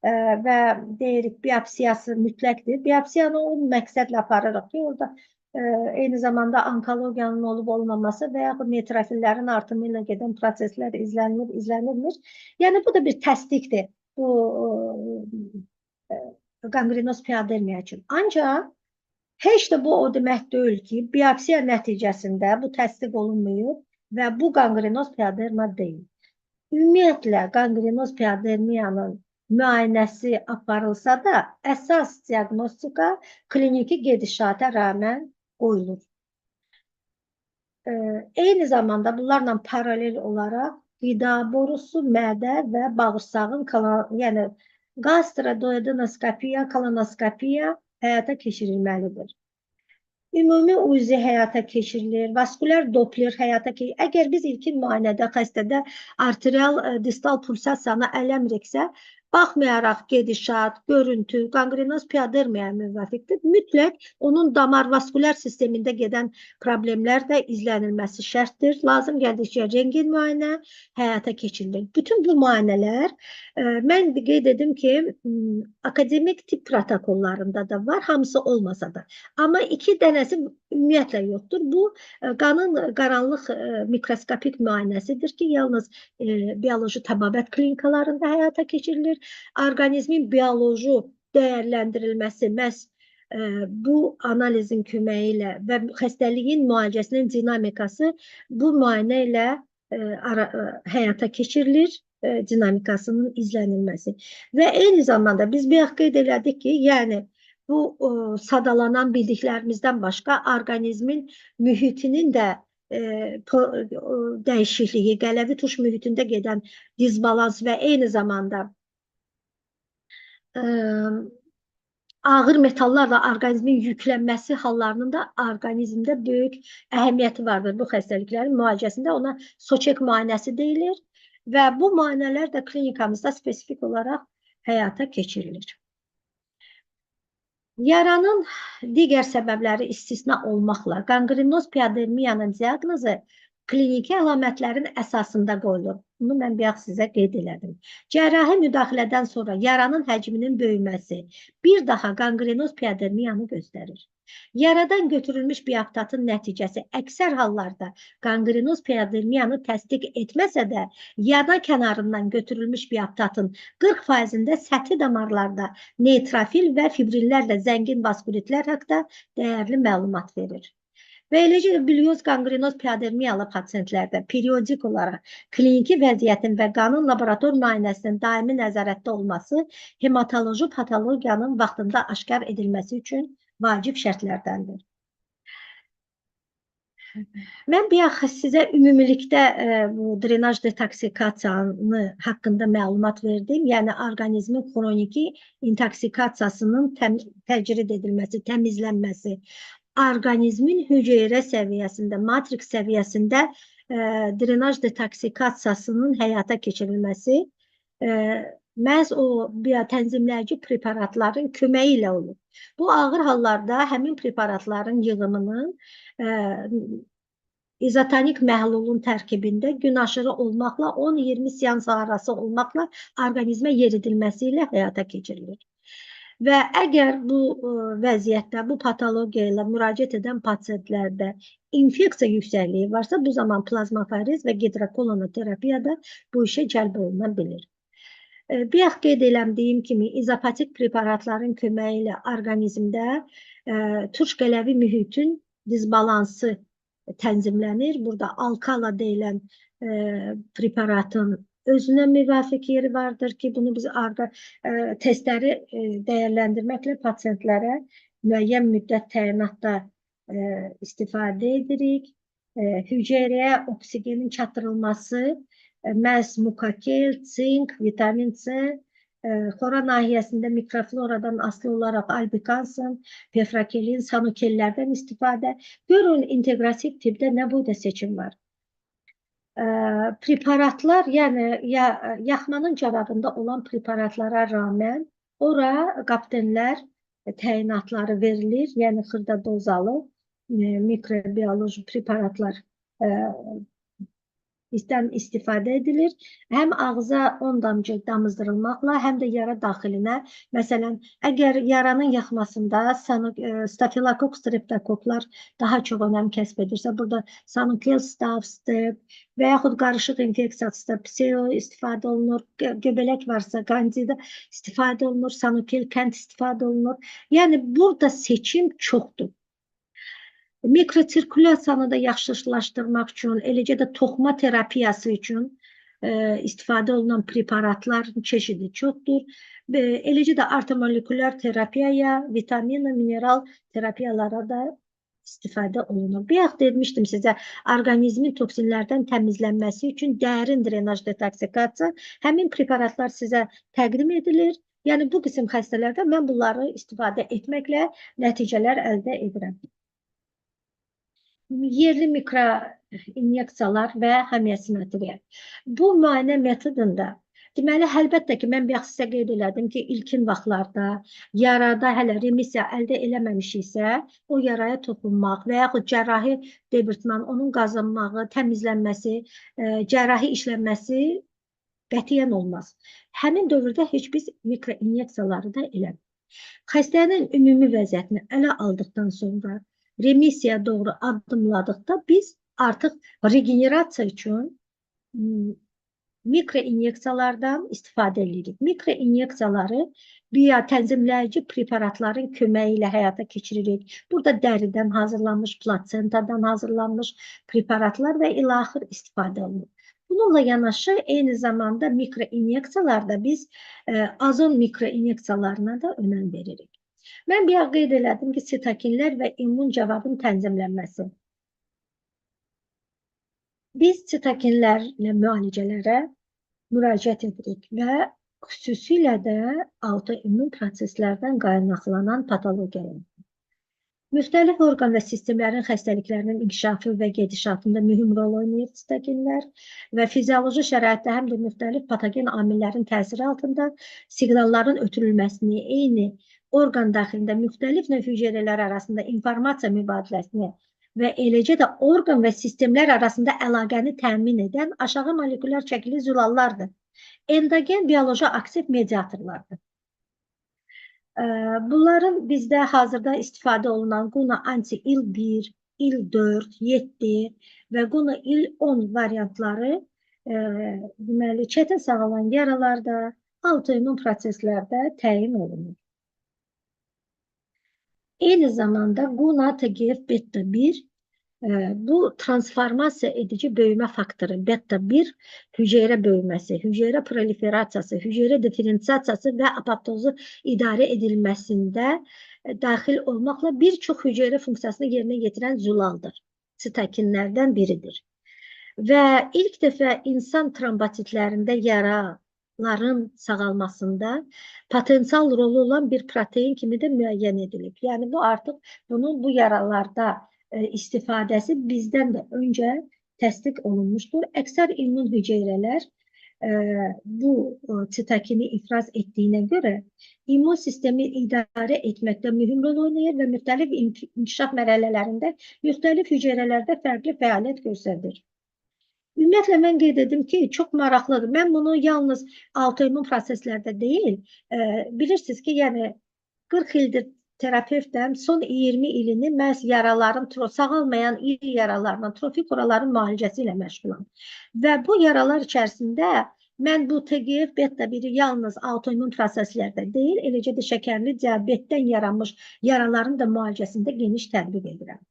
və deyirik biopsiyası mütləqdir. Biopsiyanı o məqsədlə aparırıq ki, orada eyni zamanda onkologiyanın olub olmaması və yaxud neutrofillərin artımı ilə gedən proseslər izlənilmir. Yəni bu da bir təsdiqdir bu qanqrenoz piadermiya üçün. Ancaq heç də bu o demək deyil ki, biopsiya nəticəsində bu təsdiq olunmuyor və bu qanqrenoz piadermiya deyil. Ümumiyyətlə qanqrenoz piadermiyanın müayinəsi aparılsa da əsas diaqnostika kliniki gedişata rağmen qoyulur. Eyni zamanda bunlarla paralel olaraq qida borusu, mədə və bağırsağın yəni gastroduodenoskopiya, kolonoskopiya həyata keçirilməlidir. Ümumi UZI həyata keçirilir, vaskulyar doppler həyata keçirilir. Əgər biz ilkin müayinədə xəstədə arterial distal pulsasiyanı ələmiriksə, baxmayaraq gedişat, görüntü, qanqrenoz piadermiyaya müvafiqdir. Mütləq onun damar vaskulyar sistemində gedən problemlər də izlənilməsi şərtdir. Lazım gəldikcə rentgen müayinə həyata keçirilir. Bütün bu müayinələr, mən qeyd edim ki, akademik tip protokollarında da var, hamısı olmasa da. Amma 2 dənəsi ümumiyyətlə yoxdur. Bu, qanın qaranlıq mikroskopik müayinəsidir ki, yalnız bioloji təbabət klinikalarında həyata keçirilir. Orqanizmin bioloji dəyərləndirilməsi məhz bu analizin köməyi ilə və xəstəliyin müalicəsinin dinamikası bu müayinə ilə həyata keçirilir, dinamikasının izlənilməsi. Və eyni zamanda biz bayaq qeyd elədik ki, yəni bu sadalanan bildiklərimizdən başqa orqanizmin mühitinin də dəyişikliyi, qələvi tuş mühitində gedən disbalans və eyni zamanda ağır metallarla orqanizmin yüklənməsi hallarının da orqanizmdə böyük əhəmiyyəti vardır. Bu xəstəliklərin müalicəsində ona Soçek müayinəsi deyilir və bu müayinələr də klinikamızda spesifik olaraq həyata keçirilir. Yaranın digər səbəbləri istisna olmaqla qanqrenoz piadermiyanın diaqnozu kliniki əlamətlərin əsasında qoyulur. Bunu mən bayaq sizə qeyd elədim. Cərrahi müdaxilədən sonra yaranın həcminin böyüməsi bir daha qanqrenoz piadermiyanı göstərir. Yaradan götürülmüş bioptatın nəticəsi əksər hallarda qanqrenoz piadermiyanı təsdiq etməsə də, yana kənarından götürülmüş bioptatın 40%-də səthi damarlarda neytrofil və fibrillərlə zəngin vaskulitlər haqqında dəyərli məlumat verir. Və eləcə də bilyoz qanqrenoz piadermiyalı pasientlərdə periodik olaraq kliniki vəziyyətin və qanın laborator müayinəsinin daimi nəzarətdə olması hematoloji patologiyanın vaxtında aşkar edilməsi üçün vacib şərtlərdəndir. Mən bir axı sizə ümumilikdə bu drenaj detoksikasiyanı haqqında məlumat verdim. Yəni orqanizmin xroniki intoksikasiyasının təcrid edilməsi, təmizlənməsi, orqanizmin hüceyrə səviyyəsində, matrix səviyyəsində drenaj detoksikasiyasının həyata keçirilməsi məhz o biotənzimləyici preparatların köməyi ilə olur. Bu ağır hallarda həmin preparatların yığımının izotonik məhlulun tərkibində gün aşırı olmaqla 10-20 seans arası olmaqla orqanizmə yeridilməsi ilə həyata keçirilir. Və əgər bu vəziyyətdə, bu patologiya ilə müraciət edən pasientlərdə infeksiya yüksəkliyi varsa, bu zaman plazmafariz və gidrokolonoterapiyada bu işə cəlb oluna bilir. Bayaq qeyd eləmdiyim kimi izopatik preparatların köməyi ilə orqanizmdə turşqələvi mühitin disbalansı tənzimlənir. Burada alkala deyilən preparatın özünə müvafiq yeri vardır ki, bunu biz testləri dəyərləndirməklə pasientlərə müəyyən müddət təyinatda istifadə edirik. Hüceyrəyə oksigenin çatdırılması məhz mukokel, sink, vitamin C, xora nahiyəsində mikrofloradan asılı olaraq albikansin, pefrakelin, sanokellərdən istifadə. Görün, inteqrativ tibbdə nə boyda seçim var. Preparatlar, yəni yaxmanın cavabında olan preparatlara rağmen ora qaptenlər təyinatları verilir, yəni xırda dozalı mikrobioloji preparatlar istifadə edilir. Həm ağza 10 damcı damızdırılmaqla, həm də yara daxilinə. Məsələn, əgər yaranın yaxmasında stafilokok streptokoklar daha çox önəm kəsb edirsə, burada sanokel staph, step və yaxud qarışıq infeksiyasında pseo istifadə olunur, göbələk varsa qandida istifadə olunur, sanokel kənd istifadə olunur. Yəni, burada seçim çoxdur. Mikrosirkulyasiyanı da yaxşılaşdırmaq üçün, eləcə də toxuma terapiyası üçün istifadə olunan preparatların çeşidi çoxdur. Eləcə də ortomolekulyar terapiyaya, vitamin, mineral terapiyalara da istifadə olunur. Bayaq demişdim sizə, orqanizmin toksinlərdən təmizlənməsi üçün dərin drenaj detoksikasiya, həmin preparatlar sizə təqdim edilir. Yəni, bu qism xəstələrdə mən bunları istifadə etməklə nəticələr əldə edirəm. Yerli mikroinyeksiyalar və homeosimetriya. Bu müayinə metodunda, deməli, əlbəttə ki, mən bayaq sizə qeyd elədim ki, ilkin vaxtlarda yarada hələ remisiya əldə eləməmişiksə, o yaraya toxunmaq və yaxud cərrahi debirtman, onun qazınmağı, təmizlənməsi, cərrahi işlənməsi qətiyyən olmaz. Həmin dövrdə heç biz mikroinyeksiyaları da eləmirik. Xəstənin ümumi vəziyyətini ələ aldıqdan sonra remisiya doğru addımladıqda biz artıq regenerasiya üçün mikroinyeksiyalardan istifadə edirik. Mikroinyeksiyaları biotənzimləyici preparatların köməyi ilə həyata keçiririk. Burada dəridən hazırlanmış, plasentadan hazırlanmış preparatlar və ilaxır istifadə olunur. Bununla yanaşı, eyni zamanda mikroinyeksiyalarda biz azon mikroinyeksiyalarına da önəm veririk. Mən bir qeyd elədim ki, sitokinlər və immun cavabın tənzimlənməsi. Biz sitokinlərlə müalicələrə müraciət edirik və xüsusilə də autoimmun proseslərdən qaynaqlanan patologiyalar. Müxtəlif orqan və sistemlərin xəstəliklərinin inkişafı və gedişatında mühüm rol oynayır sitokinlər və fizioloji şəraitdə həm də müxtəlif patogen amillərin təsiri altında siqnalların ötürülməsini, eyni orqan daxilində müxtəlif növ hüceyrələr arasında informasiya mübadiləsini və eləcə də orqan və sistemlər arasında əlaqəni təmin edən aşağı molekulyar çəkili zülallardır. Endogen bioloji aktiv mediatorlardır. Bunların bizdə hazırda istifadə olunan Guna anti il-1, il-4, 7 və Guna il-10 variantları deməli, çətin sağalan yaralarda, autoimmun proseslərdə təyin olunur. Eyni zamanda Guna TGF beta 1 Bu transformasiya edici böyümə faktoru beta 1 hüceyrə böyüməsi, hüceyrə proliferasiyası, hüceyrə diferensiyasiyası və apoptozu idarə edilməsində daxil olmaqla bir çox hüceyrə funksiyasını yerinə yetirən zülaldır. Sitokinlərdən biridir. Və ilk dəfə insan trombositlərində yaraların sağalmasında potensial rolu olan bir protein kimi də müəyyən edilib. Yəni bu artıq bunun bu yaralarda istifadəsi bizdən də öncə təsdiq olunmuşdur. Əksər immun hüceyrələr bu sitokini ifraz etdiyinə görə immun sistemi idarə etməkdə mühüm rol oynayır və müxtəlif inkişaf mərhələlərində müxtəlif hüceyrələrdə fərqli fəaliyyət göstərir. Ümumiyyətlə, mən qeyd edim ki, çox maraqlıdır. Mən bunu yalnız autoimmun proseslərdə deyil, bilirsiniz ki, yəni 40 ildir terapevtəm, son 20 ilini məhz yaraların, sağalmayan iri yaralarla, trofik oraların müalicəsi ilə məşğulam. Və bu yaralar içərisində mən bu TGF beta 1-i yalnız autoimmun proseslərdə deyil, eləcə də şəkərli diabetdən yaranmış yaraların da müalicəsində geniş tətbiq edirəm.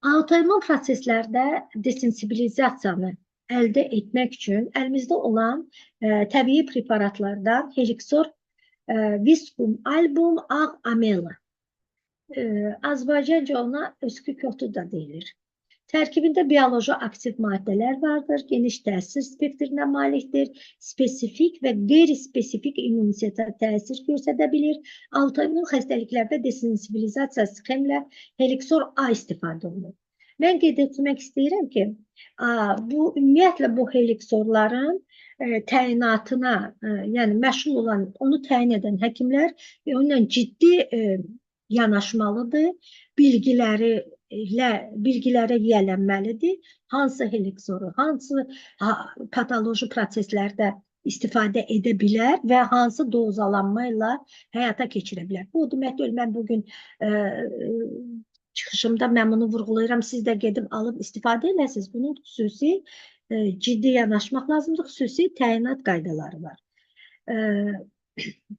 Autoimmun proseslərdə desensibilizasiyanı əldə etmək üçün əlimizdə olan təbii preparatlardan Helixor, Viscum album, ağ amela. Azərbaycanca ona öskü kötü də deyilir. Tərkibində bioloji aktiv maddələr vardır, geniş təsir spektrinə malikdir, spesifik və qeyri-spesifik immunitetə təsir göstərə bilir. Autoimmun xəstəliklərdə desensibilizasiya sxemlə Helixor A istifadə olunur. Mən qeyd etmək istəyirəm ki, ümumiyyətlə bu Helixorların təyinatına, yəni məşğul olan, onu təyin edən həkimlər onunla ciddi yanaşmalıdır, bilgilərə yiyələnməlidir. Hansı Helixoru, hansı patoloji proseslərdə istifadə edə bilər və hansı dozalanma ilə həyata keçirə bilər. Bu demək deyil, mən bugün çıxışımda mən bunu vurğulayıram, siz də gedib alıb istifadə edəsiniz. Bunun xüsusi ciddi yanaşmaq lazımdır, xüsusi təyinat qaydaları var.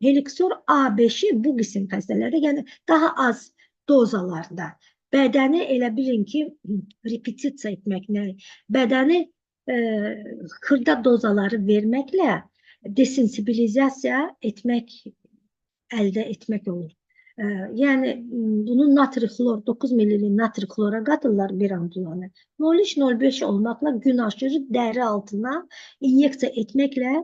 Helixor A5-i bu qism xəstələrdə, yəni daha az dozalarda, bədəni elə bilin ki, repetisiya etməklə, bədəni xırda dozaları verməklə desensibilizasiya etmək, əldə etmək olur. Yəni, bunun natri xlor, 9 ml natri xlora qatırlar bir ampulanı. 0,5 olmaqla gün aşırı dəri altına inyeksiya etməklə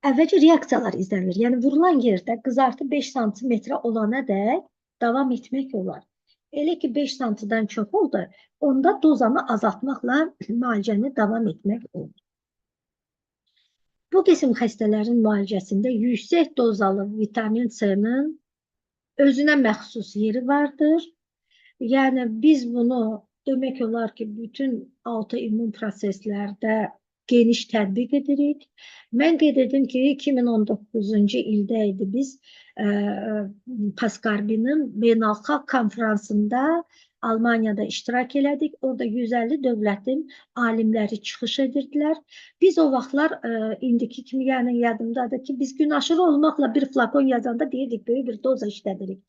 əvvəlcə reaksiyalar izlənir. Yəni, vurulan yerdə qızartı 5 sm olana dək davam etmək olar. Elə ki, 5 sm-dən çox oldu, onda dozanı azaltmaqla müalicəni davam etmək olur. Bu qism xəstələrin müalicəsində yüksək dozalı vitamin C-nin özünə məxsus yeri vardır. Yəni, biz bunu demək olar ki, bütün autoimmun proseslərdə geniş tətbiq edirik. Mən qeyd edim ki, 2019-cu ildə idi biz Paskarbinin beynəlxalq konferansında Almaniyada iştirak elədik. Orada 150 dövlətin alimləri çıxış edirdilər. Biz o vaxtlar indiki kimi, yəni yadımdadır ki, biz gün aşırı olmaqla bir flakon yazanda deyirdik, böyük bir doza işlədirik.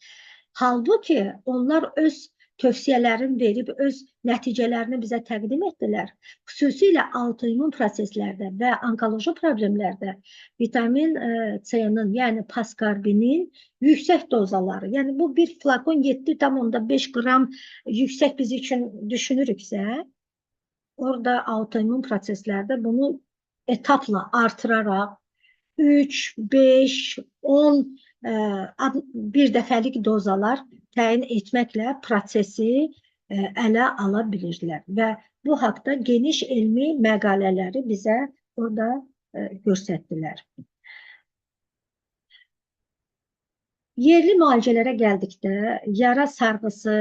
Halbuki onlar öz tövsiyələrini verib, öz nəticələrini bizə təqdim etdilər. Xüsusilə autoimmun proseslərdə və onkoloji problemlərdə vitamin C-nin, yəni paskarbinin yüksək dozaları, yəni bu bir flakon 7,5 qram yüksək biz üçün düşünürüksə, orada autoimmun proseslərdə bunu etapla artıraraq 3, 5, 10 bir dəfəlik dozalar təyin etməklə prosesi ələ ala bilirlər və bu haqda geniş elmi məqalələri bizə orada göstərdilər. Yerli müalicələrə gəldikdə yara sarğısı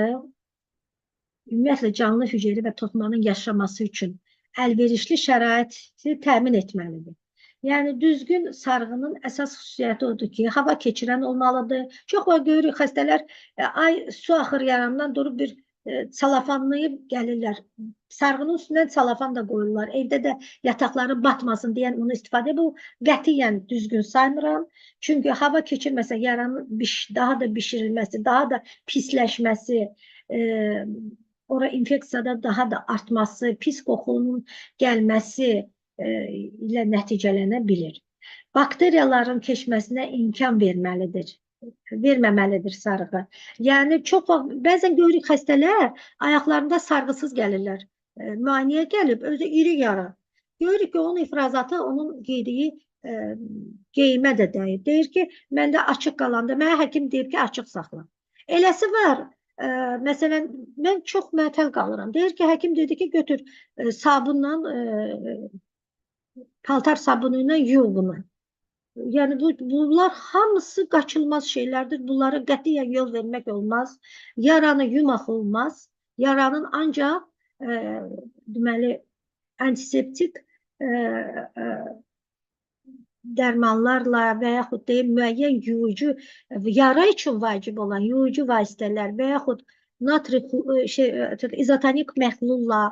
ümumiyyətlə canlı hücrə və toxumanın yaşaması üçün əlverişli şəraiti təmin etməlidir. Yəni, düzgün sarğının əsas xüsusiyyəti odur ki, hava keçirən olmalıdır. Çox var görürük, xəstələr su axır yarandan durub bir salafanlayıb gəlirlər. Sarğının üstündən salafan da qoyurlar. Evdə də yataqları batmasın deyən onu istifadə. Bu qətiyyən düzgün saymıram. Çünki hava keçirməsə yaranın daha da bişirilməsi, daha da pisləşməsi, ora infeksiyada daha da artması, pis qoxunun gəlməsi ilə nəticələnə bilir. Bakteriyaların keçməsinə imkan verməməlidir sarğı. Yəni çox vaxt bəzən görürük xəstələr ayaqlarında sarğısız gəlirlər. Müayinəyə gəlib özü iri yara. Görürük ki, onun ifrazatı onun giydiyi geyimə də dəyir. Deyir ki, məndə açıq qalanda, mənə həkim deyir ki, açıq saxla. Eləsi var. Məsələn, mən çox məətəl qalıram. Deyir ki, həkim dedi ki, götür sabunla, paltar sabunu ilə yuv bunu. Yəni bunlar hamısı qaçılmaz şeylərdir. Bunlara qətiyyən yol vermək olmaz. Yaranı yumaq olmaz. Yaranın ancaq deməli antiseptik dərmanlarla və yaxud deyim müəyyən yuyucu, yara üçün vacib olan yuyucu vasitələr və yaxud natri izotonik məxlulla,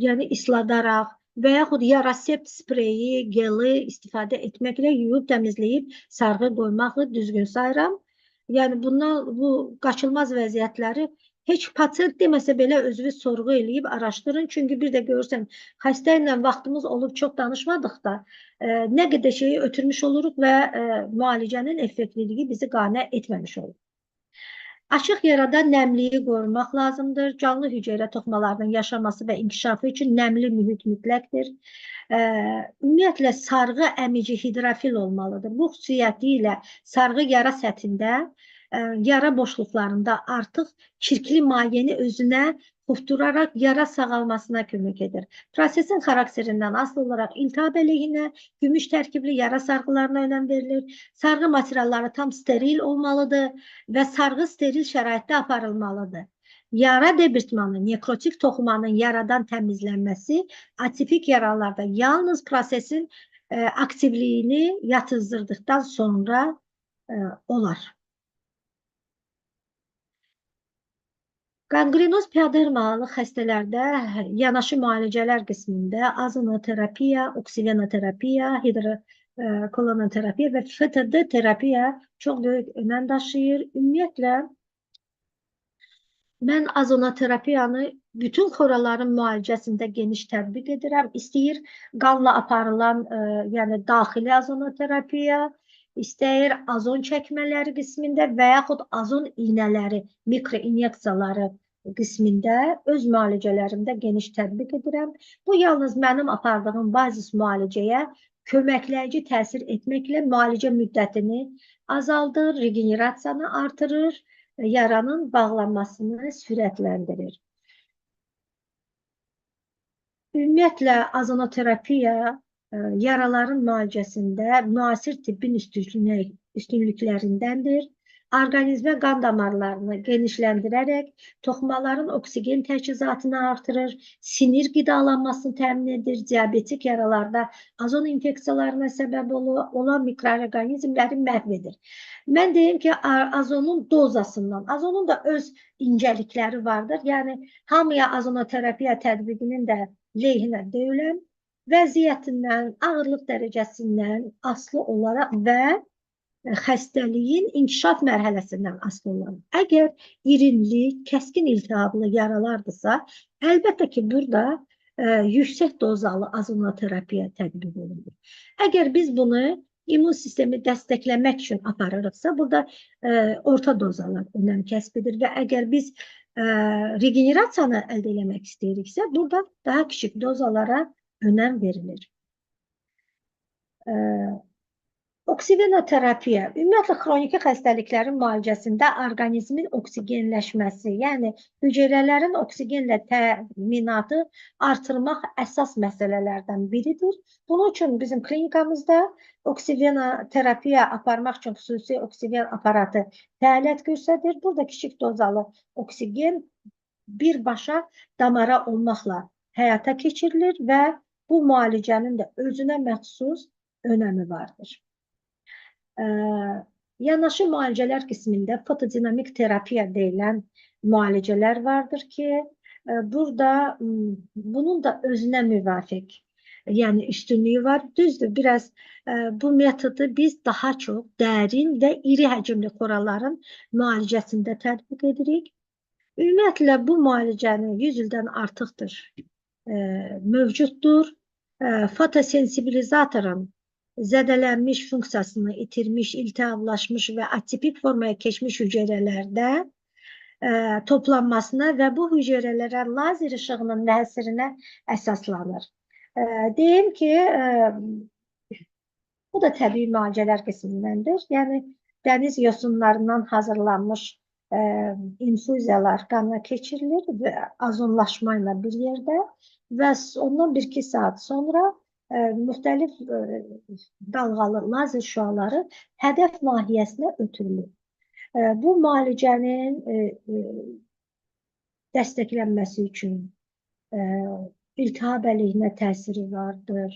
yəni isladaraq və yaxud yarasept spreyi, geli istifadə etməklə yuyub təmizləyib sarğı qoymaqla düzgün sayıram. Yəni bu qaçılmaz vəziyyətləri heç pasient deməsə belə özünüz sorğu eləyib araşdırın. Çünki bir də görürsən, xəstə ilə vaxtımız olub çox danışmadıqda nə qədər şeyi ötürmüş oluruq və müalicənin effektivliyi bizi qane etməmiş olur. Açıq yarada nəmliyi qorumaq lazımdır. Canlı hüceyrə toxumalarının yaşaması və inkişafı üçün nəmli mühit mütləqdir. Ümumiyyətlə, sarğı əmici hidrofil olmalıdır. Bu xüsusiyyəti ilə sarğı yara səthində, yara boşluqlarında artıq çirkli mayeni özünə xufduraraq yara sağalmasına kömək edir. Prosesin xarakterindən asılı olaraq iltihab əleyhinə, gümüş tərkibli yara sarğılarına önəm verilir. Sarğı materialları tam steril olmalıdır və sarğı steril şəraitdə aparılmalıdır. Yara debirtmanı, nekrotik toxumanın yaradan təmizlənməsi atipik yaralarda yalnız prosesin aktivliyini yatızdırdıqdan sonra olar. Qanqrenoz piyadırmalı xəstələrdə yanaşı müalicələr qismində azonoterapiya, oksigenoterapiya, hidrokolonoterapiya və FTD terapiya çox böyük önəm daşıyır. Ümumiyyətlə, mən azonoterapiyanı bütün xoraların müalicəsində geniş tətbiq edirəm. İstəyir qanla aparılan, yəni daxili azonoterapiya, istəyir azon çəkmələri qismində və yaxud azon iynələri, mikroinyeksiyaları qismində öz müalicələrimdə geniş tətbiq edirəm. Bu, yalnız mənim apardığım bazis müalicəyə köməkləyici təsir etməklə müalicə müddətini azaldır, regenerasiyanı artırır, yaranın bağlanmasını sürətləndirir. Ümumiyyətlə, azonoterapiya yaraların müalicəsində müasir tibbin üstünlüklərindəndir. Orqanizmə qan damarlarını genişləndirərək toxumaların oksigen təchizatını artırır, sinir qidalanmasını təmin edir, diabetik yaralarda azon infeksiyalarına səbəb olan mikroorqanizmləri məhv edir. Mən deyim ki, azonun dozasından, azonun da öz incəlikləri vardır. Yəni, hamıya azonoterapiya tətbiqinin də leyhinə deyiləm. Vəziyyətindən, ağırlıq dərəcəsindən asılı olaraq və xəstəliyin inkişaf mərhələsindən asılı olaraq. Əgər irinli, kəskin iltihablı yaralardırsa, əlbəttə ki, burada yüksək dozalı azonoterapiya tətbiq olunur. Əgər biz bunu immun sistemi dəstəkləmək üçün aparırıqsa, burada orta dozalar önəm kəsb edir və əgər biz regenerasiyanı əldə etmək istəyiriksə, burada daha kiçik dozalara önəm verilir. Oksigenoterapiya, ümumiyyətlə xroniki xəstəliklərin müalicəsində orqanizmin oksigenləşməsi, yəni hüceyrələrin oksigenlə təminatı artırmaq əsas məsələlərdən biridir. Bunun üçün bizim klinikamızda oksigenoterapiya aparmaq üçün xüsusi oksigen aparatı fəaliyyət göstərir. Burada kiçik dozalı oksigen birbaşa damara olmaqla həyata keçirilir və bu müalicənin də özünə məxsus önəmi vardır. Yanaşı müalicələr qismində fotodinamik terapiya deyilən müalicələr vardır ki, burada bunun da özünə müvafiq, yəni üstünlüyü var. Düzdür, biraz bu metodu biz daha çox dərin və iri həcmli xoraların müalicəsində tətbiq edirik. Ümumiyyətlə, bu müalicənin 100 ildən artıqdır mövcuddur. Fotosensibilizatorun zədələnmiş funksiyasını itirmiş, iltihablaşmış və atipik formaya keçmiş hüceyrələrdə toplanmasına və bu hüceyrələrə lazer işığının təsirinə əsaslanır. Deyim ki, bu da təbii müalicələr qismindəndir. Yəni, dəniz yosunlarından hazırlanmış infuziyalar qana keçirilir və azonlaşma ilə bir yerdə və ondan 1-2 saat sonra müxtəlif dalğalı lazer şüaları hədəf nahiyəsinə ötürülür. Bu müalicənin dəstəklənməsi üçün iltihab əleyhinə təsiri vardır,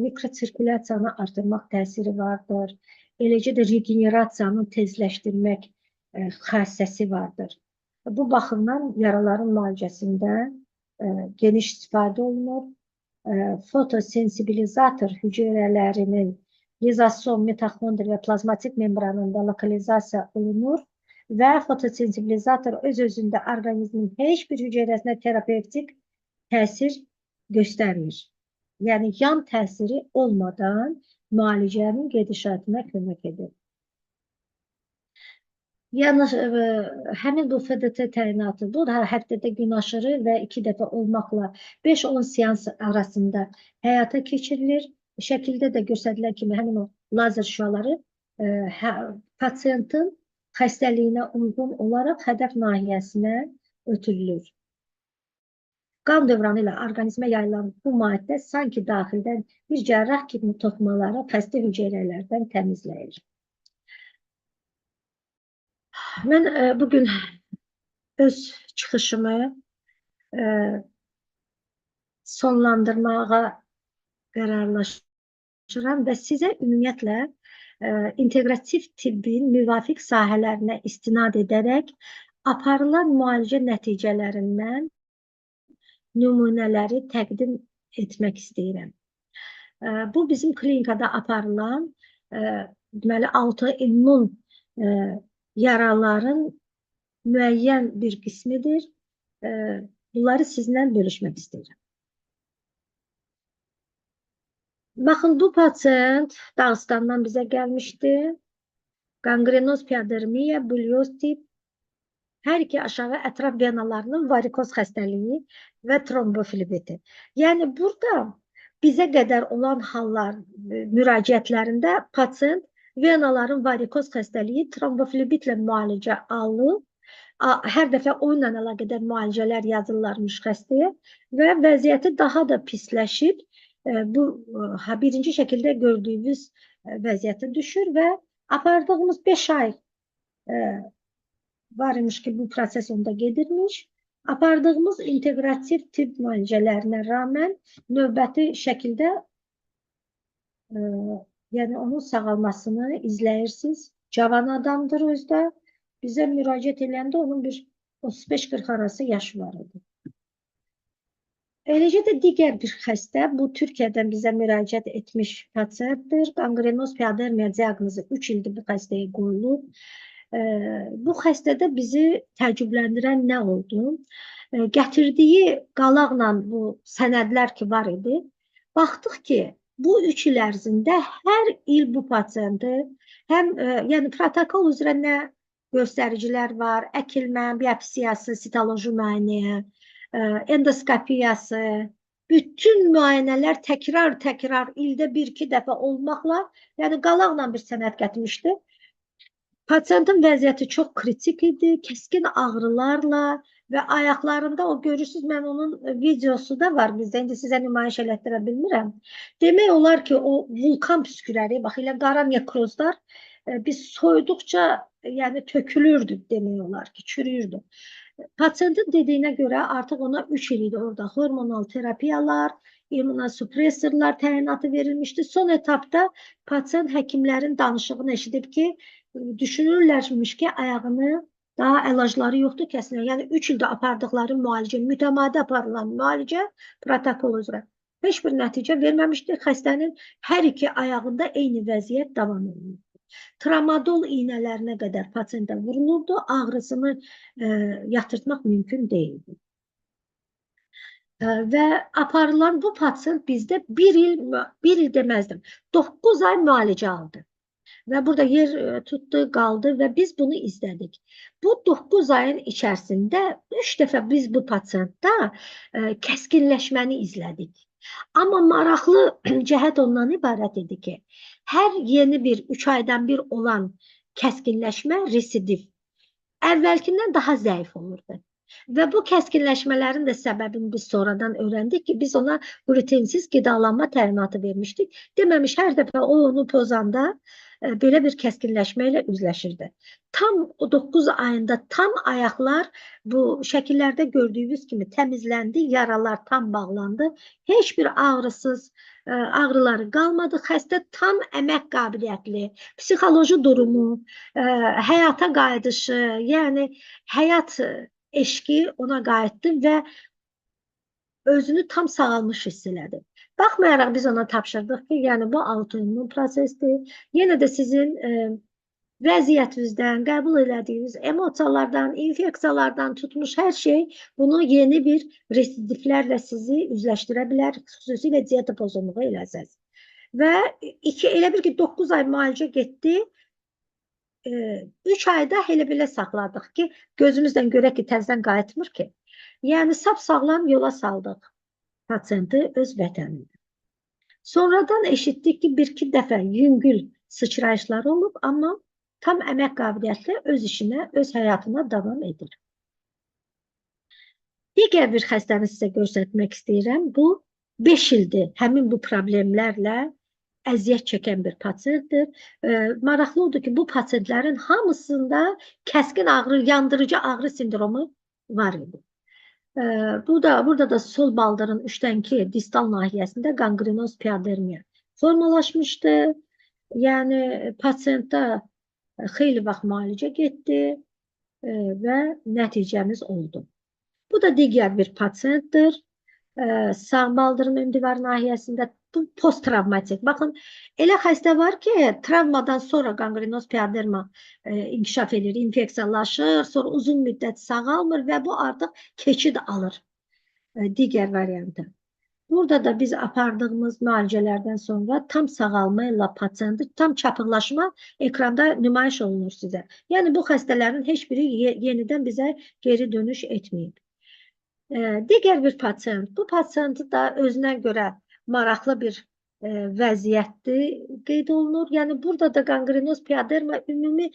mikrosirkulyasiyanı artırmaq təsiri vardır, eləcə də regenerasiyanı tezləşdirmək xassəsi vardır. Bu baxımdan yaraların müalicəsində geniş istifadə olunur. Fotosensibilizator hüceyrələrinin lizason, mitoxondri və plazmatik membranında lokalizasiya olunur və fotosensibilizator öz-özündə orqanizmin heç bir hüceyrəsinə terapevtik təsir göstərmir. Yəni, yan təsiri olmadan müalicənin gedişatına kömək edir. Yəni, həmin bu FDT təyinatı bu da həftədə gün aşırı və 2 dəfə olmaqla 5-10 seans arasında həyata keçirilir. Şəkildə də göstərilən kimi həmin o lazer şüaları pasiyentin xəstəliyinə uyğun olaraq hədəf nahiyəsinə ötürülür. Qan dövranı ilə orqanizmə yayılan bu maddə sanki daxildən bir cərrah kimi toxumaları xəstə hüceyrələrdən təmizləyir. Mən bugün öz çıxışımı sonlandırmağa qərarlaşıram və sizə ümumiyyətlə inteqrativ tibbin müvafiq sahələrinə istinad edərək aparılan müalicə nəticələrindən nümunələri təqdim etmək istəyirəm. Bu bizim klinikada aparılan deməli autoimmun yaraların müəyyən bir qismidir. Bunları sizinlə bölüşmək istəyirəm. Baxın, bu pasiyent Dağıstandan bizə gəlmişdi. Qanqrenoz piyodermiya, bulyoz tip, hər iki aşağı ətraf venalarının varikoz xəstəliyi və tromboflebiti. Yəni, burada bizə qədər olan hallar müraciətlərində pasiyent venaların varikoz xəstəliyi tromboflebitlə müalicə alınır. Hər dəfə onunla əlaqədar müalicələr yazılırmış xəstəyə və vəziyyəti daha da pisləşib, bu birinci şəkildə gördüyümüz vəziyyətə düşür və apardığımız 5 ay var imiş ki, bu proses onda gedirmiş. Apardığımız inteqrativ tibb müalicələrinə rağmen növbəti şəkildə yəni onun sağalmasını izləyirsiniz. Cavan adamdır özdə. Bizə müraciət edəndə onun bir 35-40 arası yaşı var idi. Eləcə də digər bir xəstə, bu Türkiyədən bizə müraciət etmiş pasiyentdir. Qanqrenoz piyodermiya diaqnozu 3 ildir bu xəstəyə qoyulub. Bu xəstədə bizi təəccübləndirən nə oldu? Gətirdiyi qalaqla bu sənədlər ki var idi. Baxdıq ki, bu 3 il ərzində hər il bu pasiyenti həm yəni protokol üzrə nə göstəricilər var, əkilmə, biopsiyası, sitoloji müayinəyə, endoskopiyası, bütün müayinələr təkrar ildə 1-2 dəfə olmaqla, yəni qalaqla bir sənəd gətirmişdi. Pasiyentin vəziyyəti çox kritik idi, kəskin ağrılarla və ayaqlarında o görürsünüz, mən onun videosu da var bizdə, indi sizə nümayiş elətdirə bilmirəm. Demək olar ki, o vulkan püskürəri, bax elə qara nekrozlar biz soyduqca yəni tökülürdü demək olar ki, çürüyürdü. Pasiyentin dediyinə görə artıq ona 3 il idi orada hormonal terapiyalar, immunosupressorlar təyinatı verilmişdi. Son etapda pasiyent həkimlərin danışığını eşidib ki, düşünürlərmiş ki, ayağını daha əlacları yoxdur kəsinə. Yəni 3 ildə apardıqları müalicə, mütəmadi aparılan müalicə protokol üzrə heç bir nəticə verməmişdi. Xəstənin hər iki ayağında eyni vəziyyət davam edir. Tramadol iğnələrinə qədər pasiyentə vurulurdu, ağrısını yatırtmaq mümkün değildi. Və aparılan bu pasiyent bizdə bir il deməzdim, 9 ay müalicə aldı. Və burada yer tutdu, qaldı və biz bunu izlədik. Bu 9 ayın içərisində 3 dəfə biz bu pasiyentdə kəskinləşməni izlədik. Amma maraqlı cəhət ondan ibarət idi ki, hər yeni bir 3 aydan bir olan kəskinləşmə residiv əvvəlkindən daha zəif olurdu. Və bu kəskinləşmələrin də səbəbini biz sonradan öyrəndik ki, biz ona glutensiz qidalanma təminatı vermişdik. Deməmiş hər dəfə o onu pozanda belə bir kəskinləşmə ilə üzləşirdi. Tam o 9 ayında tam ayaqlar bu şəkillərdə gördüyünüz kimi təmizləndi, yaralar tam bağlandı. Heç bir ağrısız ağrıları qalmadı. Xəstə tam əmək qabiliyyətli, psixoloji durumu, həyata qayıdışı, yəni həyat eşqi ona qayıtdı və özünü tam sağalmış hiss elədi. Baxmayaraq biz ona tapşırdıq ki, yəni bu autoimmun prosesdir. Yenə də sizin vəziyyətinizdən, qəbul elədiyiniz emosiyalardan, infeksiyalardan tutmuş hər şey bunu yeni bir residivlərlə sizi üzləşdirə bilər, xüsusilə diyeta pozunluğu eləsəz. Və elə bir ki, 9 ay müalicə getdi, 3 ayda elə belə saxladıq ki, gözümüzdən görək ki, təzdən qayıtmır ki. Yəni, sap-sağlam yola saldıq pasiyenti öz vətənində. Sonradan eşitdik ki, bir-iki dəfə yüngül sıçrayışları olub, amma tam əmək qabiliyyətli öz işinə, öz həyatına davam edir. Digər bir xəstəni sizə göstərmək istəyirəm. Bu, 5 ildir həmin bu problemlərlə əziyyət çəkən bir pasiyentdir. Maraqlı odur ki, bu pasiyentlərin hamısında kəskin ağrı, yandırıcı ağrı sindromu var idi. Burada da sol baldırın 3-dən 2 distal nahiyəsində qanqrenoz piadermiya formalaşmışdı. Yəni, pasiyentdə xeyli vaxt müalicə getdi və nəticəmiz oldu. Bu da digər bir pasiyentdir. Sağ baldırın ön divar nahiyəsində bu post-travmatik. Baxın, elə xəstə var ki, travmadan sonra qanqrenoz piaderma inkişaf edir, infeksiyalaşır, sonra uzun müddət sağalmır və bu artıq keçid alır digər variantı. Burada da biz apardığımız müalicələrdən sonra tam sağalma ilə pasiyenti, tam çapıqlaşma ekranda nümayiş olunur sizə. Yəni, bu xəstələrin heç biri yenidən bizə geri dönüş etməyib. Digər bir pasiyent, bu pasiyenti da özünə görə maraqlı bir vəziyyətdir qeyd olunur. Yəni, burada da qanqrenoz piaderma ümumi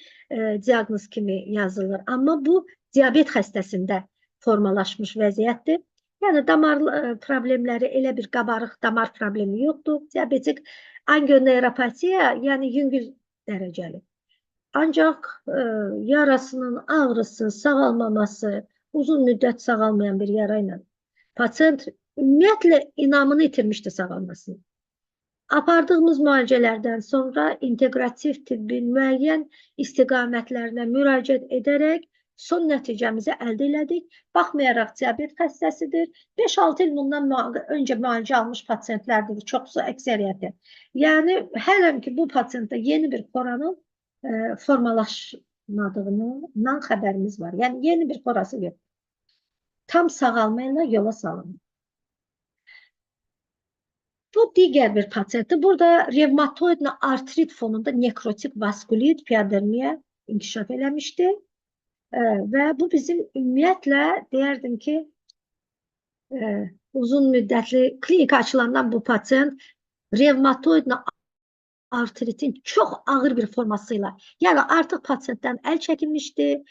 diaqnoz kimi yazılır. Amma bu, diabet xəstəsində formalaşmış vəziyyətdir. Yəni, damar problemləri, elə bir qabarıq damar problemi yoxdur. Diabetik angioneuropatiya, yəni yüngül dərəcəli. Ancaq yarasının ağrısı, sağalmaması, uzun müddət sağalmayan bir yara ilə pasiyent ümumiyyətlə inamını itirmişdi sağalmasını. Apardığımız müalicələrdən sonra integrativ tibbin müəyyən istiqamətlərinə müraciət edərək son nəticəmizi əldə elədik. Baxmayaraq diabet xəstəsidir. 5-6 il bundan öncə müalicə almış pasiyentlərdir, çoxsu əksəriyyəti. Yəni, hələm ki, bu pasiyentdə yeni bir xoranın formalaşmadığından xəbərimiz var. Yəni, yeni bir xorası yox. Tam sağalmayla yola salınır. Bu digər bir pasiyentdir. Burada revmatoid artrit fonunda nekrotik vaskulit piadermiya inkişaf eləmişdi. Və bu bizim ümumiyyətlə deyərdim ki, uzun müddətli klinika açılandan bu pasiyent revmatoid artritin çox ağır bir formasıyla, yəni artıq pasiyentdən əl çəkilmişdi.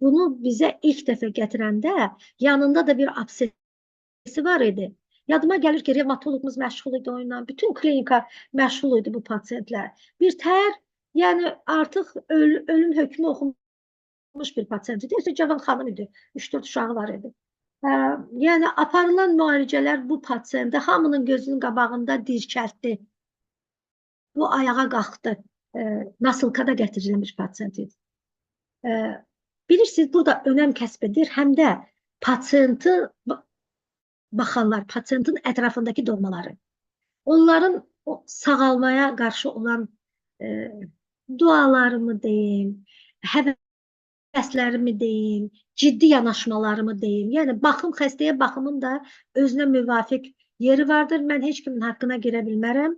Bunu bizə ilk dəfə gətirəndə yanında da bir absesi var idi. Yadıma gəlir ki, revmatoloqumuz məşğul idi onunla, bütün klinika məşğul idi bu pasiyentlər. Bir tər, yəni artıq ölüm hökmü oxunmuş bir pasient idi. İşte cavan xanım idi. 3-4 uşağı var idi. Yəni aparılan müalicələr bu pasiyentə hamının gözünün qabağında dirçəltdi. Bu ayağa qalxdı. Nasılkada gətirilən bir pasiyent idi. Bilirsiniz, burada önəm kəsb edir. Həm də pasiyenti baxanlar, pasiyentin ətrafındakı doğmaları. Onların o sağalmaya qarşı olan dualarımı deyim, həvəslərimi deyim, ciddi yanaşmalarımı deyim. Yəni, xəstəyə baxımın da özünə müvafiq yeri vardır. Mən heç kimin haqqına girə bilmərəm.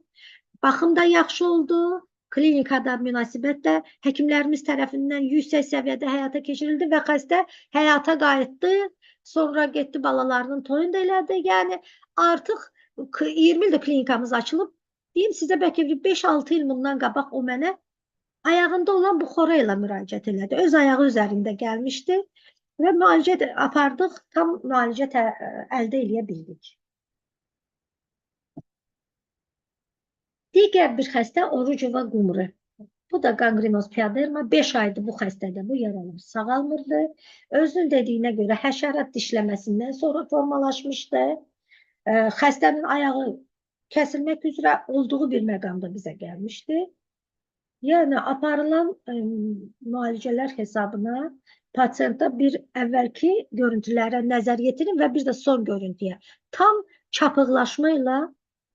Baxım da yaxşı oldu. Klinikada münasibət də həkimlərimiz tərəfindən yüksək səviyyədə həyata keçirildi və xəstə həyata qayıtdı. Sonra getdi balalarının toyunu da elədi. Yəni, artıq 20 ildir klinikamız açılıb. Deyim sizə, bəlkə 5-6 il bundan qabaq o mənə ayağında olan bu xora ilə müraciət elədi. Öz ayağı üzərində gəlmişdi və müalicə apardıq, tam müalicə əldə eləyə bildik. Digər bir xəstə Orucova Qumru. Bu da qangrenoz piyaderma. 5 aydır bu xəstədə bu yaralar sağalmırdı. Özünün dediyinə görə həşərat dişləməsindən sonra formalaşmışdı. Xəstənin ayağı kəsilmək üzrə olduğu bir məqamda bizə gəlmişdi. Yəni, aparılan müalicələr hesabına pasiyentdə bir əvvəlki görüntülərə nəzər yetirin və bir də son görüntüyə. Tam çapıqlaşma ilə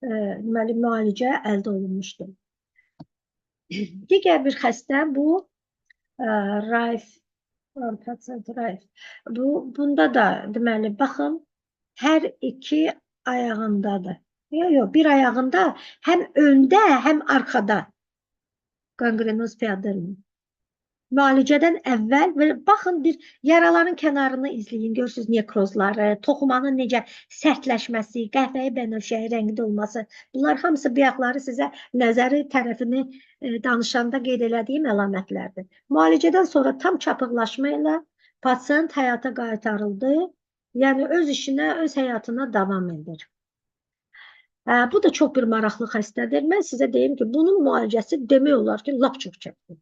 müalicə əldə olunmuşdur. Digər bir xəstə bu Raif. Bunda da deməli, baxın, hər iki ayağındadır. Yox, bir ayağında həm öndə, həm arxada. Qangrenoz piyaderma. Müalicədən əvvəl və baxın, bir yaraların kənarını izləyin, görürsünüz nekrozları, toxumanın necə sərtləşməsi, qəhvəyi bənövşəyi rəngdə olması. Bunlar hamısı biyaqları sizə nəzəri tərəfini danışanda qeyd elədiyim əlamətlərdir. Müalicədən sonra tam çapıqlaşma ilə pasiyent həyata qaytarıldı. Yəni, öz işinə, öz həyatına davam edir. Bu da çox bir maraqlı xəstədir. Mən sizə deyim ki, bunun müalicəsi demək olar ki, lap çox çətindir.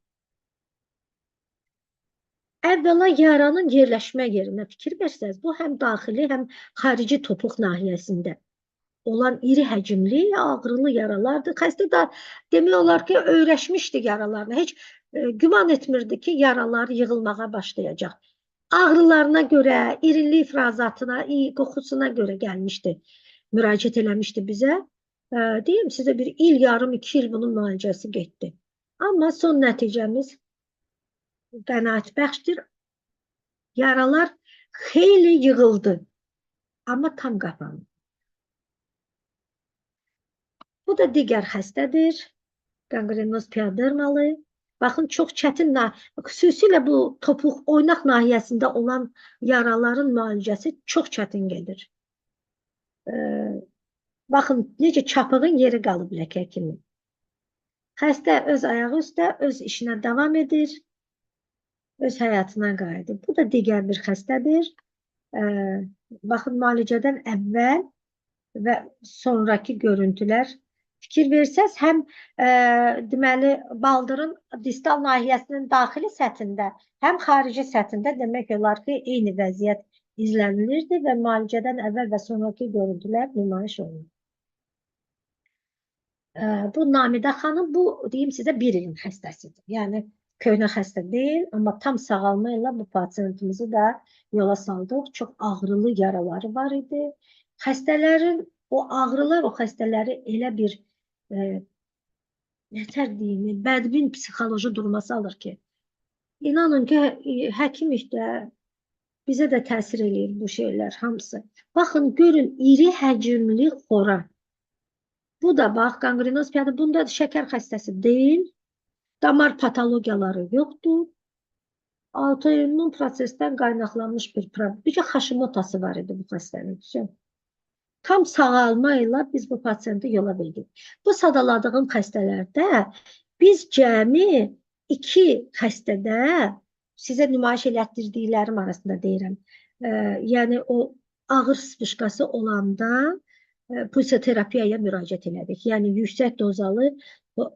Əvvəla yaranın yerləşmə yerinə fikir versəz, bu həm daxili, həm xarici topuq nahiyəsində olan iri həcmli, ağrılı yaralardır. Xəstə də demək olar ki, öyrəşmişdi yaralarına. Heç güman etmirdi ki, yaralar yığılmağa başlayacaq. Ağrılarına görə, irilik ifrazatına, qoxusuna görə gəlmişdi. Müraciət eləmişdi bizə. Deyim sizə, bir il, yarım, 2 il bunun müalicəsi getdi. Amma son nəticəmiz qənaətbəxşdir. Yaralar xeyli yığıldı. Amma tam qapandı. Bu da digər xəstədir. Qangrenoz piyadermalı. Baxın, çox çətin, xüsusilə bu topuq oynaq nahiyəsində olan yaraların müalicəsi çox çətin gedir. Baxın, necə çapığın yeri qalıb ləkə kimi. Xəstə öz ayağı üstə, öz işinə davam edir, öz həyatına qayıdır. Bu da digər bir xəstədir. Baxın, müalicədən əvvəl və sonraki görüntülər fikir versəz, həm deməli, baldırın distal nahiyəsinin daxili səthində, həm xarici səthində demək olar ki, eyni vəziyyət izlənilirdi və müalicədən əvvəl və sonraki görüntülər nümayiş olunur. Bu Namidə xanım, bu deyim sizə 1 ilin xəstəsidir. Yəni, köhnə xəstə deyil, amma tam sağalma ilə bu pasiyentimizi də yola saldıq. Çox ağrılı yaraları var idi. Xəstələrin, o ağrılar o xəstələri elə bir nətər deyim, bədbin psixoloji durması alır ki, inanın ki, həkimik də bizə də təsir eləyir bu şeylər hamısı. Baxın, görün, iri həcmli xora. Bu da bax, qangrenoz piyaderma, bunda şəkər xəstəsi deyil, damar patologiyaları yoxdur, autoimmun prosesdən qaynaqlanmış bir problem. Bir Haşimotası var idi bu xəstənin. Tam sağalma ilə biz bu pasiyenti yola bildik. Bu sadaladığım xəstələrdə biz cəmi 2 xəstədə sizə nümayiş elətdirdiklərim arasında deyirəm. Yəni, o ağır spışqası olanda pulsioterapiyaya müraciət elədik. Yəni, yüksək dozalı,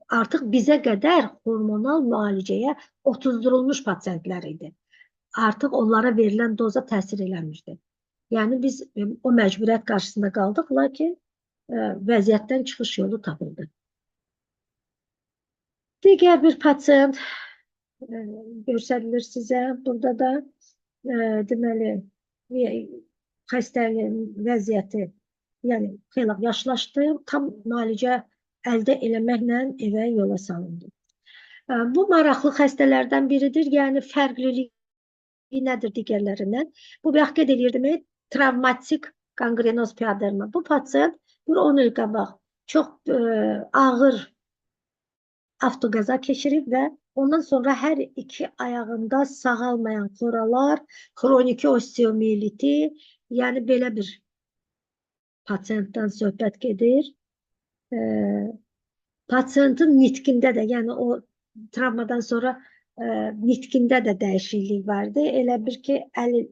artıq bizə qədər hormonal müalicəyə otuzdurulmuş pasiyentlər idi. artıq onlara verilən doza təsir eləmirdi. Yəni biz o məcburiyyət qarşısında qaldıq, lakin vəziyyətdən çıxış yolu tapıldı. Digər bir pasient göstərilir sizə. Burada da deməli xəstənin vəziyyəti, yəni xeyli yaşlaşdı, tam müalicə əldə eləməklə evə yola salındı. Bu maraqlı xəstələrdən biridir, yəni fərqliliyi nədir digərlərindən? Bu bayaq qeyd edirdim, travmatik qanqrenoz piyoderma. Bu pasient bir 10 il qabaq çox ağır avtoqəza keçirib və ondan sonra hər iki ayağında sağalmayan xoralar, xroniki osteomiyeliti, yəni belə bir pasientdən söhbət gedir. Pasientin nitqində də, yəni o travmadan sonra nitqində də dəyişiklik vardı. Elə bir ki,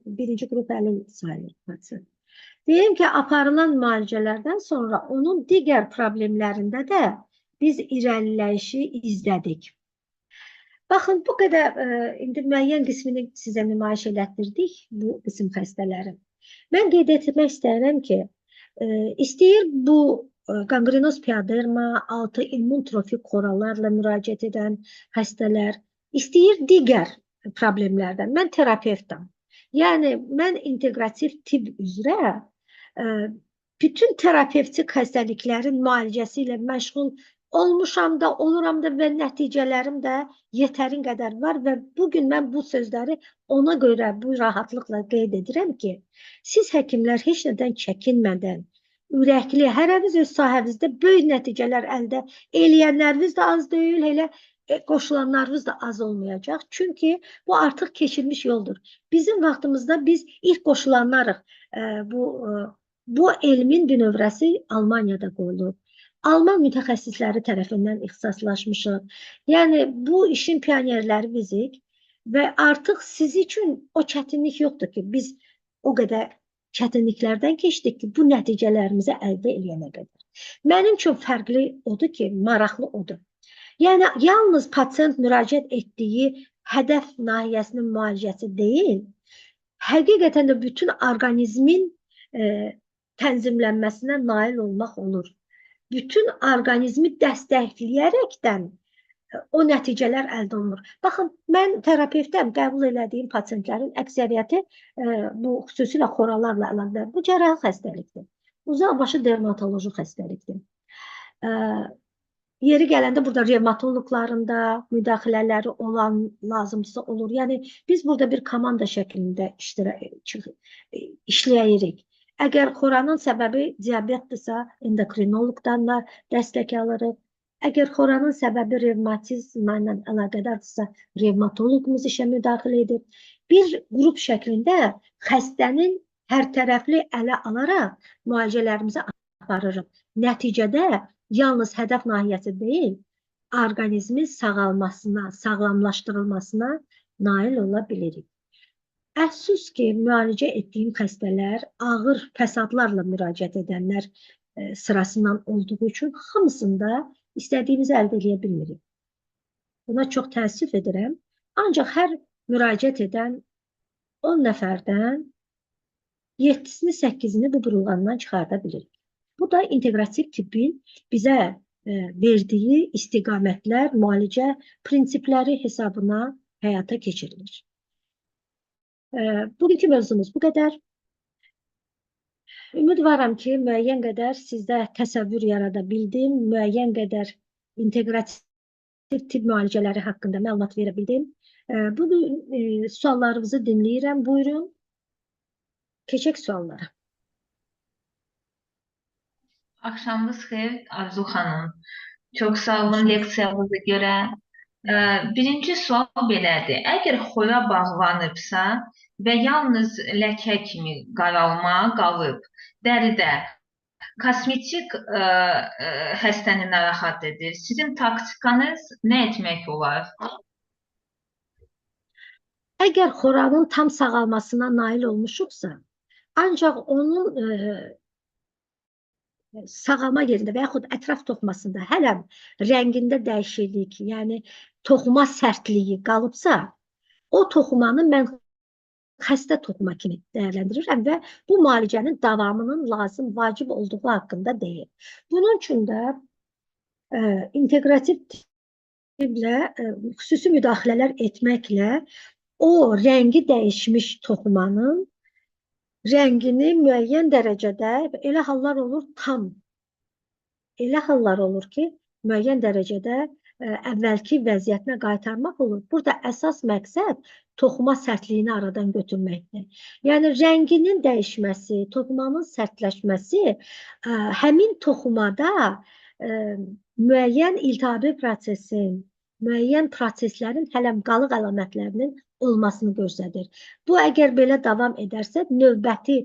birinci qrup əlil sayılır pasient. Deyim ki, aparılan müalicələrdən sonra onun digər problemlərində də biz irəliləyişi izlədik. Baxın, bu qədər indi müəyyən qismini sizə nümayiş elətdirdik bu qism xəstələrin. Mən qeyd etmək istəyirəm ki, istəyir bu qanqrenoz piyoderma, altı immun trofik xoralarla müraciət edən xəstələr, istəyir digər problemlərdən. Mən terapevtam. Yəni, mən inteqrativ tibb üzrə bütün terapevtik xəstəliklərin müalicəsi ilə məşğul olmuşam da, oluram da və nəticələrim də yetərin qədər var və bugün mən bu sözləri ona görə bu rahatlıqla qeyd edirəm ki, siz həkimlər heç nədən çəkinmədən, ürəkli, hərəniz öz sahənizdə böyük nəticələr əldə eləyənləriniz də az deyil, elə qoşulanlarınız da az olmayacaq. Çünki bu artıq keçilmiş yoldur. Bizim vaxtımızda biz ilk qoşulanlarıq. Bu elmin bir növrəsi Almaniyada qoyulub. Alman mütəxəssisləri tərəfindən ixtisaslaşmışıq. Yəni, bu işin pionerləri bizik və artıq siz üçün o çətinlik yoxdur ki, biz o qədər çətinliklərdən keçdik ki, bu nəticələrimizi əldə eləyənə qədər. Mənim üçün fərqli odur ki, maraqlı odur. Yəni, yalnız pasient müraciət etdiyi hədəf nahiyəsinin müalicəsi deyil, həqiqətən də bütün orqanizmin tənzimlənməsinə nail olmaq olur. Bütün orqanizmi dəstəkləyərəkdən o nəticələr əldə olunur. Baxın, mən terapevtəm, qəbul elədiyim pasientlərin əksəriyyəti bu xüsusilə xoralarla əlaqədar. Bu cərrahi xəstəlikdir. Uzaqbaşı dermatoloji xəstəlikdir. Yeri gələndə burada revmatoloqların da müdaxilələri olan lazımcısı olur. Yəni, biz burada bir komanda şəklində işləyirik. Əgər xoranın səbəbi diabetdirsə, endokrinoloqdan da dəstək alırıq. Əgər xoranın səbəbi revmatizmlə əlaqədarsa, revmatoloqumuz işə müdaxilə edir. Bir qrup şəklində xəstənin hər tərəfli ələ alaraq müalicələrimizi aparırıq. Nəticədə yalnız hədəf nahiyəsi deyil, orqanizmin sağalmasına, sağlamlaşdırılmasına nail ola bilirik. Əfsus ki, müalicə etdiyim xəstələr ağır fəsadlarla müraciət edənlər sırasından olduğu üçün hamısında istədiyimizi əldə edə bilmirik. Buna çox təəssüf edirəm. Ancaq hər müraciət edən 10 nəfərdən 7-sini, 8-ini bu burulğandan çıxarda bilirik. Bu da inteqrativ tibbin bizə verdiyi istiqamətlər, müalicə prinsipləri hesabına həyata keçirilir. Bugünkü mövzumuz bu qədər. Ümidvaram ki, müəyyən qədər sizdə təsəvvür yarada bildim, müəyyən qədər inteqrativ tibb müalicələri haqqında məlumat verə bildim. Bugün suallarınızı dinləyirəm. Buyurun, keçək suallara. Axşamınız xeyir Arzu xanım. Çox sağ olun leksiyanıza görə. Birinci sual belədir. Əgər xora bağlanıbsa və yalnız ləkə kimi qaralma qalıb dəridə, kosmetik xəstəni narahat edir. Sizin taktikanız nə etmək olar? Əgər xoranın tam sağalmasına nail olmuşuqsa, ancaq onun sağalma yerində və yaxud ətraf toxumasında hələ rəngində dəyişiklik, yəni toxuma sərtliyi qalıbsa, o toxumanı mən xəstə toxuma kimi dəyərləndirirəm və bu müalicənin davamının lazım, vacib olduğu haqqında deyil. Bunun üçün də inteqrativ tiblə xüsusi müdaxilələr etməklə o rəngi dəyişmiş toxumanın rəngini müəyyən dərəcədə elə hallar olur elə hallar olur ki, müəyyən dərəcədə əvvəlki vəziyyətinə qaytarmaq olur. Burada əsas məqsəd toxuma sərtliyini aradan götürməkdir. Yəni, rənginin dəyişməsi, toxumanın sərtləşməsi həmin toxumada müəyyən iltihabi prosesin, müəyyən proseslərin hələmqalıq əlamətlərinin olmasını göstərir. Bu, əgər belə davam edərsə, növbəti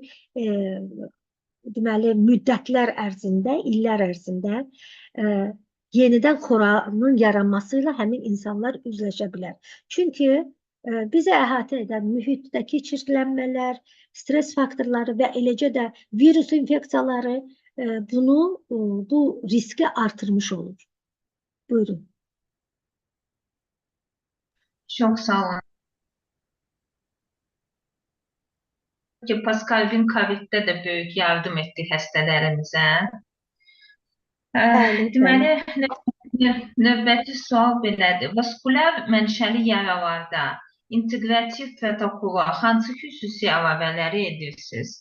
deməli, müddətlər ərzində, illər ərzində yenidən xoranın yaranması ilə həmin insanlar üzləşə bilər. Çünki bizi əhatə edən mühitdəki çirklənmələr, stres faktorları və eləcə də virus infeksiyaları bu riski artırmış olur. Buyurun. Çox sağ olun. Pascal COVID-də də böyük yardım etdi xəstələrimizə. Deməli, növbəti sual belədir. Vaskulyar mənşəli yaralarda inteqrativ protokola hansı xüsusi əlavələri edirsiniz?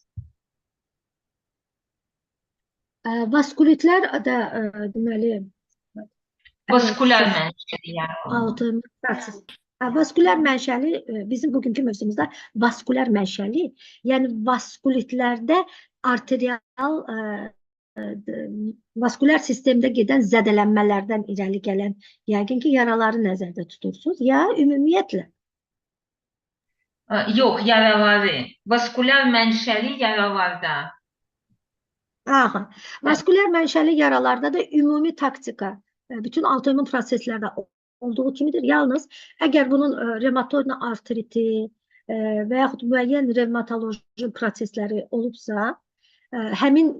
Vaskulitlər də deməli vaskulyar mənşəli yaralar. Vaskulyar mənşəli bizim bugünkü mövzumuzda vaskulyar mənşəli, yəni vaskulitlərdə arterial vaskulyar sistemdə gedən zədələnmələrdən irəli gələn yəqin ki, yaraları nəzərdə tutursunuz, ya ümumiyyətlə? Yox, yaraları. Vaskulyar mənşəli yaralarda. Vaskulyar mənşəli yaralarda da ümumi taktika bütün autoimmün proseslərdə olduğu kimidir. Yalnız əgər bunun revmatoid artriti və yaxud müəyyən revmatoloji prosesləri olubsa, həmin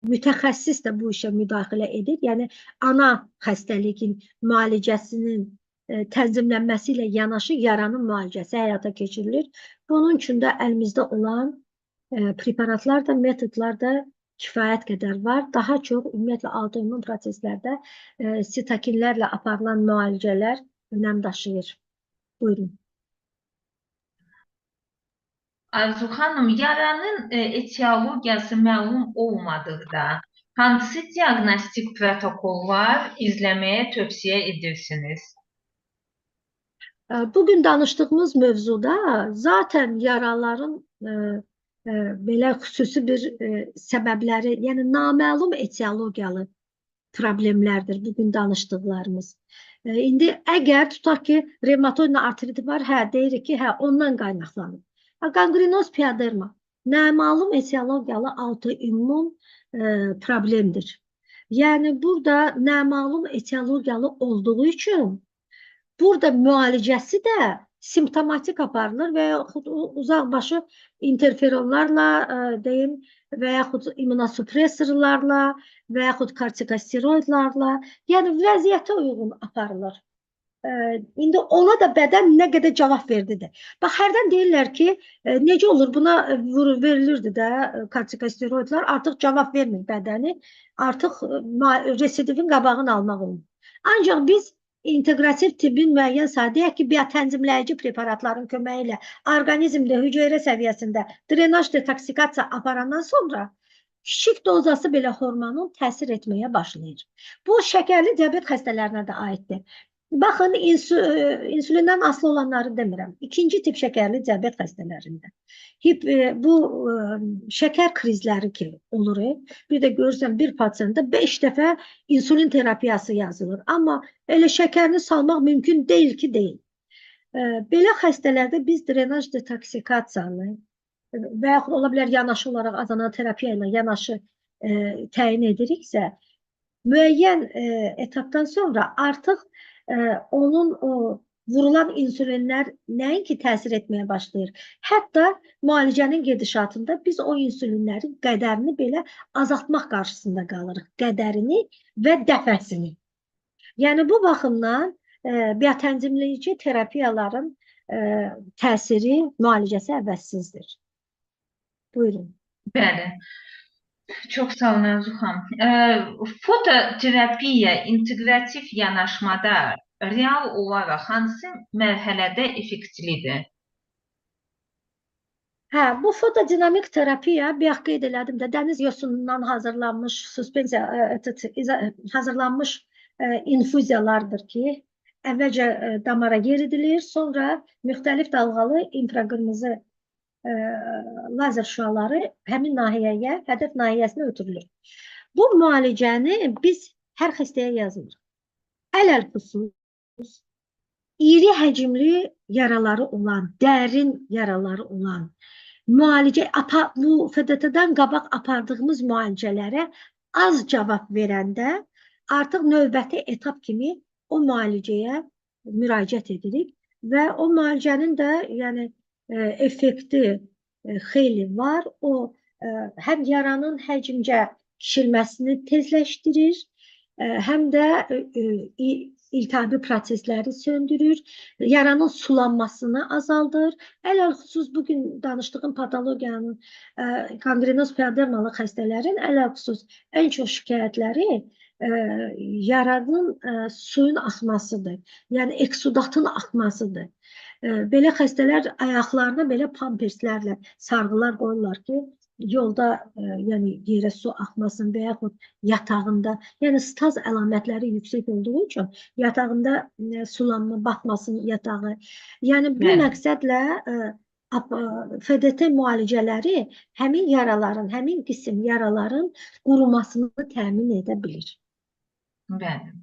mütəxəssis də bu işə müdaxilə edir. Yəni, ana xəstəliyin müalicəsinin tənzimlənməsi ilə yanaşı yaranın müalicəsi həyata keçirilir. Bunun üçün də əlimizdə olan preparatlar da, metodlar da kifayət qədər var. Daha çox, ümumiyyətlə, autoimmün proseslərdə sitokinlərlə aparılan müalicələr önəm daşıyır. Buyurun. Arzu xanım, yaranın etiologiyası məlum olmadıqda hansı diaqnostik protokollar izləməyə tövsiyə edirsiniz? Bugün danışdığımız mövzuda zaten yaraların belə xüsusi bir səbəbləri, yəni naməlum etiologiyalı problemlərdir bugün danışdıqlarımız. İndi əgər tutaq ki, revmatoid artriti var, deyirik ki, ondan qaynaqlanır. Qanqrenoz piyaderma naməlum etiologiyalı autoimmün problemdir. Yəni, burada naməlum etiologiyalı olduğu üçün burada müalicəsi də simptomatik aparılır və yaxud uzaqbaşı interferonlarla deyim və yaxud immunosupressorlarla və yaxud kortikosteroidlarla, yəni vəziyyətə uyğun aparılır. İndi ona da bədən nə qədər cavab verdidir. Bax, hərdən deyirlər ki, necə olur buna verilirdi də kortikosteroidlar, artıq cavab vermir bədəni, artıq residivin qabağını almaq olmur. Ancaq biz inteqrativ tibbin müəyyən sayda ki, biotənzimləyici preparatların köməyi ilə orqanizmdə hüceyrə səviyyəsində drenaj detoksikasiya aparandan sonra kiçik dozası belə hormonun təsir etməyə başlayır. Bu, şəkərli diabet xəstələrinə də aiddir. Baxın, insülindən asılı olanları demirəm. İkinci tip şəkərli diabet xəstələrində. Bu şəkər krizləri ki olur. Bir də görürsən, bir pasiyentdə 5 dəfə insulin terapiyası yazılır. Amma elə şəkərini salmaq mümkün deyil ki, deyil. Belə xəstələrdə biz drenaj detoksikasiyanı və yaxud ola bilər yanaşı olaraq azana terapiya ilə yanaşı təyin ediriksə, müəyyən etapdan sonra artıq onun vurulan insulinlər nəinki təsir etməyə başlayır. Hətta müalicənin gedişatında biz o insulinlərin qədərini belə azaltmaq qarşısında qalırıq. Qədərini və dəfəsini. Yəni, bu baxımdan biotənzimləyici terapiyaların təsiri, müalicəsi əvəzsizdir. Buyurun. Bəli. Çox sağ olun Arzu xanım. Fototerapiya inteqrativ yanaşmada real olaraq hansı mərhələdə effektlidir? Hə, bu fotodinamik terapiya, bayaq qeyd elədim də, dəniz yosunundan hazırlanmış suspensiya hazırlanmış infuziyalardır ki, əvvəlcə damara yeridilir, sonra müxtəlif dalğalı infraqırmızı lazer şüaları həmin nahiyəyə, hədəf nahiyəsinə ötürülür. Bu müalicəni biz hər xəstəyə yazmırıq. Ələlxüsus iri həcmli yaraları olan, dərin yaraları olan, müalicə, bu FDT-dən qabaq apardığımız müalicələrə az cavab verəndə artıq növbəti etap kimi o müalicəyə müraciət edirik və o müalicənin də yəni effekti xeyli var. O həm yaranın həcmcə şişirməsini tezləşdirir, həm də iltihabi prosesləri söndürür, yaranın sulanmasını azaldır. Ələlxüsus bugün danışdığım patologiyanın qanqrenoz piodermalı xəstələrin ələlxüsus ən çox şikayətləri yaranın suyun axmasıdır. Yəni eksudatın axmasıdır. Belə xəstələr ayaqlarına belə pamperslərlə sarğılar qoyurlar ki, yolda yəni yerə su axmasın və yaxud yatağında, yəni staz əlamətləri yüksək olduğu üçün yatağında sulanma batmasın yatağı. Yəni bu məqsədlə FDT müalicələri həmin yaraların, həmin qism yaraların qurumasını təmin edə bilir. Bəli.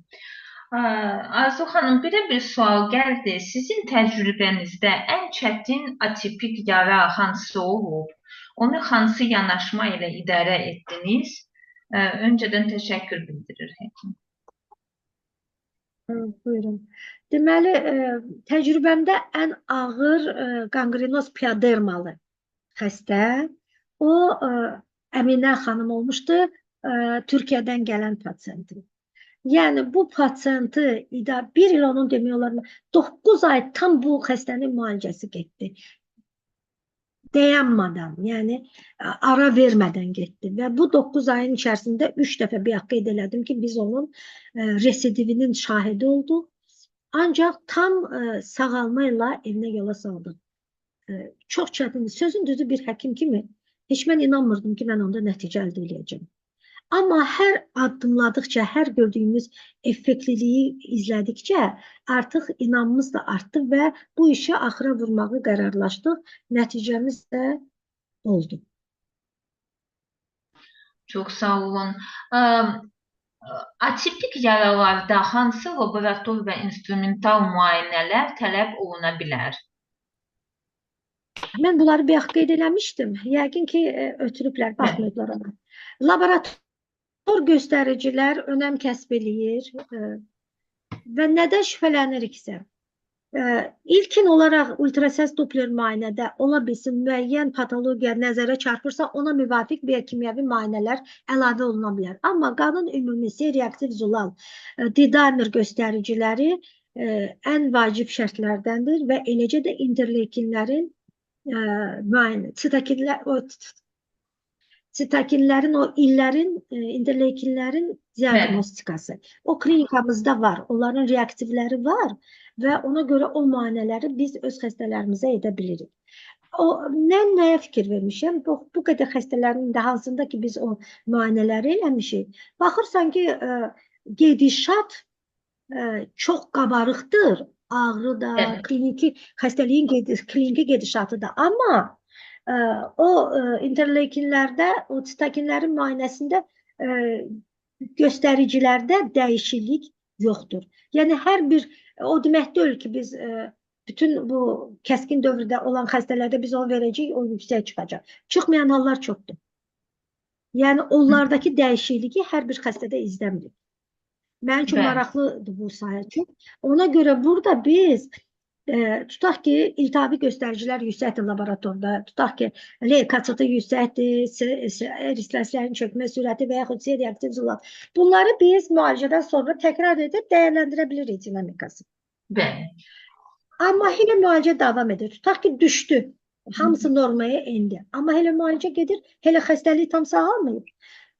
Arzu xanım, bir sual gəldi. Sizin təcrübənizdə ən çətin atipik yara hansı olub? Onu hansı yanaşma ilə idarə etdiniz? Öncədən təşəkkür bildirir həkim. Buyurun. Deməli, təcrübəmdə ən ağır qanqrenoz piodermalı xəstə, o Əminə xanım olmuşdu, Türkiyədən gələn pasiyentim. Yəni bu pasiyenti bir il onun demək olar 9 ay tam bu xəstənin müalicəsi getdi. Dayanmadan, yəni ara vermədən getdi və bu 9 ayın içərisində 3 dəfə bayaq qeyd elədim ki, biz onun residivinin şahidi olduq. Ancaq tam sağalma ilə evinə yola saldıq. Çox çətindir. Sözün düzü bir həkim kimi heç mən inanmırdım ki, mən onda nəticə əldə edəcəm. Amma hər addımladıqca, hər gördüyümüz effektliliyi izlədikcə artıq inamımız da artdı və bu işi axıra vurmağı qərarlaşdıq. Nəticəmiz də oldu. Çox sağ olun. Atipik yaralarda hansı laborator və instrumental müayinələr tələb oluna bilər? Mən bunları bayaq qeyd eləmişdim. Yəqin ki, ötürüblər, baxmayıblar ona. Laborator göstəricilər önəm kəsb eləyir və nədən şübhələniriksə, ilkin olaraq ultrasəs Doppler müayinədə ola bilsin müəyyən patologiya nəzərə çarpırsa, ona müvafiq biokimyəvi müayinələr əlavə oluna bilər. Amma qanın ümumi C-reaktiv zulal didamer göstəriciləri ən vacib şərtlərdəndir və eləcə də interleykinlərin sitakinlərin, o illərin, interleykinlərin diagnostikası. O klinikamızda var, onların reaktivləri var və ona görə o müayinələri biz öz xəstələrimizə edə bilirik. Nəyə fikir vermişəm? Bu qədər xəstələrin də hansında ki, biz o müayinələri eləmişik. Baxırsan ki, gedişat çox qabarıqdır, ağrı da, kliniki xəstəliyin kliniki gedişatı da. Amma o interleykinlərdə, o sitakinlərin müayinəsində göstəricilərdə dəyişiklik yoxdur. Yəni hər bir, o demək deyil ki, biz bütün bu kəskin dövrdə olan xəstələrdə biz onu verəcəyik, o yüksək çıxacaq. Çıxmayan hallar çoxdur. Yəni onlardakı dəyişikliyi hər bir xəstədə izləmirik. Mənim üçün maraqlıdır bu sahə çox. Ona görə burada biz tutaq ki, iltihabi göstəricilər yüksəkdir laboratorda, tutaq ki, leykosit yüksəkdir, eritrositlərin çökmə sürəti və yaxud C-reaktiv zulal. Bunları biz müalicədən sonra təkrar edib dəyərləndirə bilirik dinamikası. Bəli. Amma hələ müalicə davam edir. Tutaq ki, düşdü. Hamısı normaya indi. Amma hələ müalicə gedir, hələ xəstəlik tam sağalmayıb.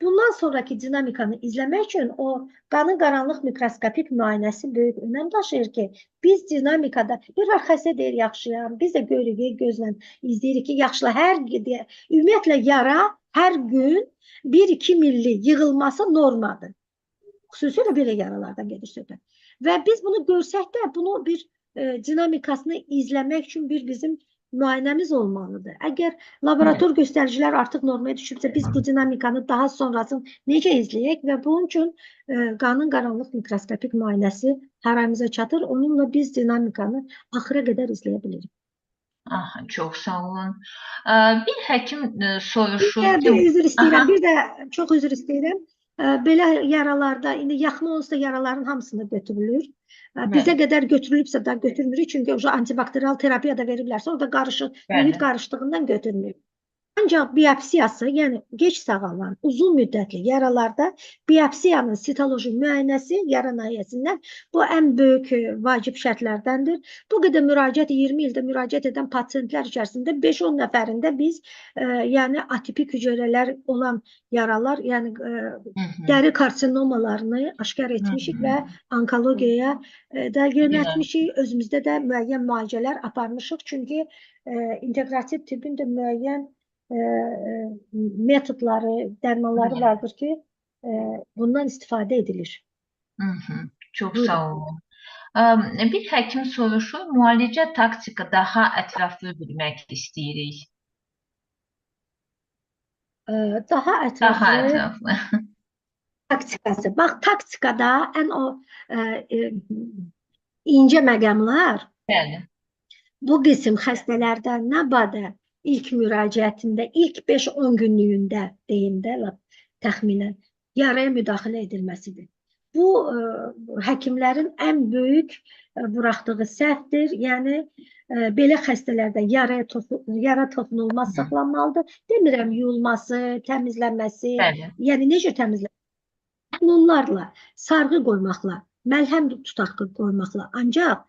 Bundan sonraki dinamikanı izləmək üçün o qanın qaranlıq mikroskopik müayinəsi böyük önəm daşıyır ki, biz dinamikada, bir var xəstə deyir yaxşıyam, biz də görürük, gözlə izləyirik ki, yaxşıla ümumiyyətlə yara hər gün 1-2 milli yığılması normadır. Xüsusilə belə yaralardan gedir söhbət. Və biz bunu görsək də, bunu bir dinamikasını izləmək üçün bir bizim müayinəmiz olmalıdır. Əgər laborator göstəricilər artıq normaya düşübsə, biz bu dinamikanı daha sonrasını necə izləyək və bunun üçün qanın qaranlıq mikroskopik müayinəsi həramizə çatır. Onunla biz dinamikanı axıra qədər izləyə bilirik. Aha, çox sağ olun. Bir həkim soruşur Bir ki... də üzr istəyirəm, bir də çox üzr istəyirəm. Belə yaralarda, indi yaxın olsa yaraların hamısını götürülür. Bizə qədər götürülübsə də götürmürük, çünki antibakterial terapiya da veriblərsə, orada qarışıq, mühit qarışdığından götürmürük. Ancaq biopsiyası, yəni geç sağalan, uzun müddətli yaralarda biopsiyanın sitoloji müayinəsi yara nahiyəsindən bu ən böyük vacib şərtlərdəndir. Bu qədər müraciət, 20 ildə müraciət edən pasientlər içərisində 5-10 nəfərində biz yəni atipik hüceyrələr olan yaralar, yəni dəri karsinomalarını aşkar etmişik və onkologiyaya da yönəltmişik. Özümüzdə də müəyyən müalicələr aparmışıq, çünki inteqrativ tibbin də müəyyən metodları, dərmanları vardır ki, bundan istifadə edilir. Çox sağ olun. Bir həkim soruşur, müalicə taktika daha ətraflı bilmək istəyirik. Daha ətraflı taktikası. Bax, taktikada ən o incə məqamlar bu qism xəstələrdə nəbadə ilk müraciətində, ilk 5-10 günlüyündə deyim də, təxminən yaraya müdaxilə edilməsidir. Bu, həkimlərin ən böyük buraxdığı səhvdir. Yəni, belə xəstələrdə yara toxunulmaz saxlanmalıdır. Demirəm, yuyulması, təmizlənməsi, yəni necə təmizlənməsi? Onlarla, sarğı qoymaqla, məlhəm tutaq qoymaqla, ancaq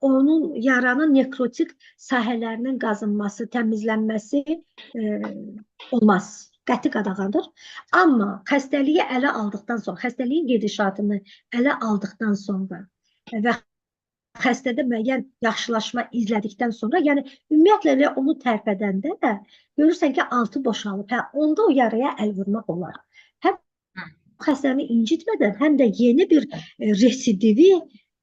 onun yaranın nekrotik sahələrinin qazınması, təmizlənməsi olmaz, qəti qadağandır. Amma xəstəliyi ələ aldıqdan sonra, xəstəliyin gedişatını ələ aldıqdan sonra və xəstədə müəyyən yaxşılaşma izlədikdən sonra, yəni ümumiyyətlə onu tərpədəndə də görürsən ki, altı boşalıb, onda o yaraya əl vurmaq olar. Həm xəstəni incitmədən, həm də yeni bir residivi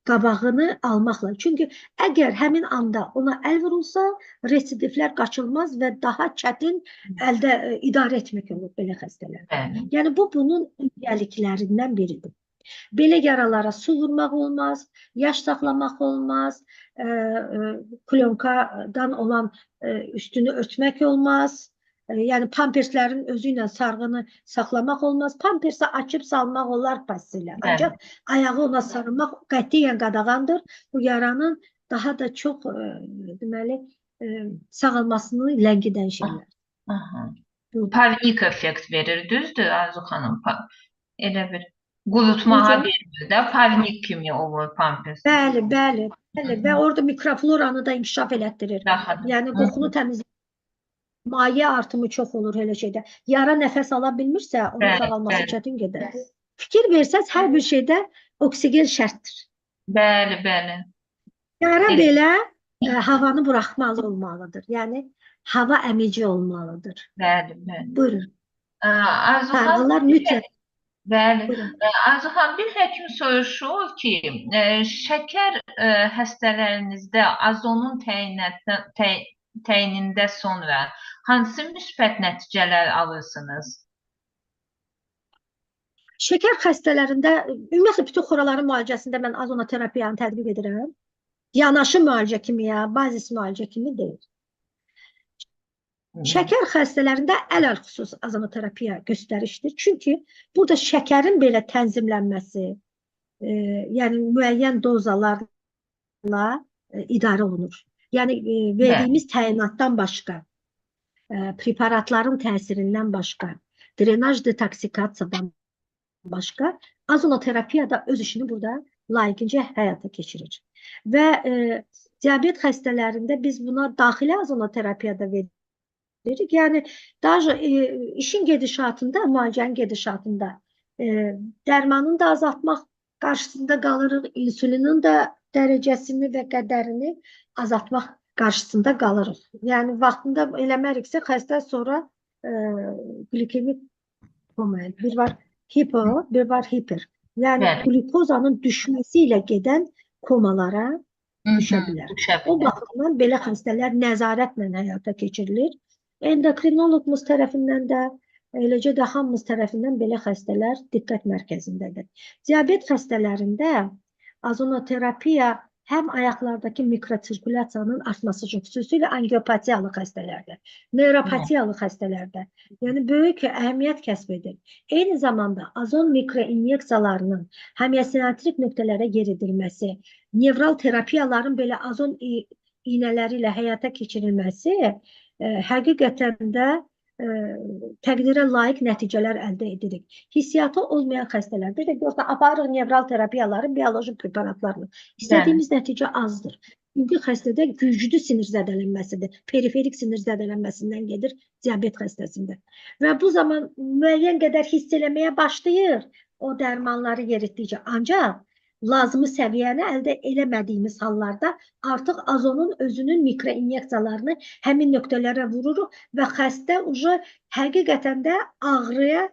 qabağını almaqla. Çünki əgər həmin anda ona əl vurulsa, residivlər qaçılmaz və daha çətin əldə idarə etmək olur belə xəstələr. Yəni, bu bunun incəliklərindən biridir. Belə yaralara su vurmaq olmaz, yaş saxlamaq olmaz, plyonkadan olan üstünü örtmək olmaz. Yəni, pamperslərin özü ilə sarğını saxlamaq olmaz. Pampersi açıb salmaq olar pasilə. Ancaq ayağı ona sarılmaq qətiyyən qadağandır. Bu yaranın daha da çox, deməli, sağalmasını ləngidən şeylər. Parnik effekt verir, düzdür Arzu xanım? Elə bir qurutmağa vermir də, parnik kimi olur pampers. Bəli, bəli. Və orada mikrofloranı da inkişaf elətdirir. Yəni, qoxunu təmizləyir. Maye artımı çox olur elə şeydə. Yara nəfəs ala bilmirsə, onun sağalması çətin gedər. Fikir versəz, hər bir şeydə oksigen şərtdir. Bəli, bəli. Yara belə havanı buraxmalı olmalıdır. Yəni, hava əmici olmalıdır. Bəli, bəli. Buyurun. Sarğılar mütləq. Bəli. Arzu xanım, bir həkim soruşur ki, şəkər xəstələrinizdə azonun təyinində sonra hansı müsbət nəticələr alırsınız? Şəkər xəstələrində, ümumiyyətlə bütün xoraların müalicəsində mən azonoterapiyanı tətbiq edirəm. Yanaşı müalicə kimi ya, bazis müalicə kimi deyil. Şəkər xəstələrində ələlxüsus azonoterapiya göstərişdir. Çünki burada şəkərin belə tənzimlənməsi, yəni müəyyən dozalarla idarə olunur. Yəni, verdiyimiz təyinatdan başqa, preparatların təsirindən başqa, drenaj detoksikasiyadan başqa, azonoterapiya da öz işini burada layiqincə həyata keçirir. Və Diabet xəstələrində biz buna daxili azonoterapiya da veririk. Yəni daha işin gedişatında, müalicənin gedişatında dərmanını da azaltmaq qarşısında qalırıq, insülinin də dərəcəsini və qədərini azaltmaq qarşısında qalırıq. Yəni vaxtında eləməriksə xəstə sonra glikemik komaya, bir var hipo, bir var hiper. Yəni Bəli. glukozanın düşməsi ilə gedən komalara düşə bilər. Düşə O bilər. baxımdan belə xəstələr nəzarətlə həyata keçirilir. Endokrinoloqumuz tərəfindən də, eləcə də hamımız tərəfindən belə xəstələr diqqət mərkəzindədir. Diabet xəstələrində azonoterapiya həm ayaqlardakı mikrosirkulyasiyanın artması üçün, xüsusilə angiopatiyalı xəstələrdə, neuropatiyalı xəstələrdə, yəni böyük əhəmiyyət kəsb edir. Eyni zamanda azon mikroinyeksiyalarının hemiosintrik nöqtələrə yeridilməsi, nevral terapiyaların belə azon iynələri ilə həyata keçirilməsi həqiqətən də təqdirə layiq nəticələr əldə edirik. Hissiyatı olmayan xəstələr, bir də görürsən, aparırıq nevral terapiyaları, bioloji preparatlarla. İstədiyimiz nəticə azdır. Çünki xəstədə güclü sinir zədələnməsidir. Periferik sinir zədələnməsindən gedir diabet xəstəsində. Və bu zaman müəyyən qədər hiss eləməyə başlayır o dərmanları yeritdikcə. Ancaq lazımı səviyyəni əldə eləmədiyimiz hallarda artıq azonun özünün mikroinyeksiyalarını həmin nöqtələrə vururuq və xəstə həqiqətən də ağrıya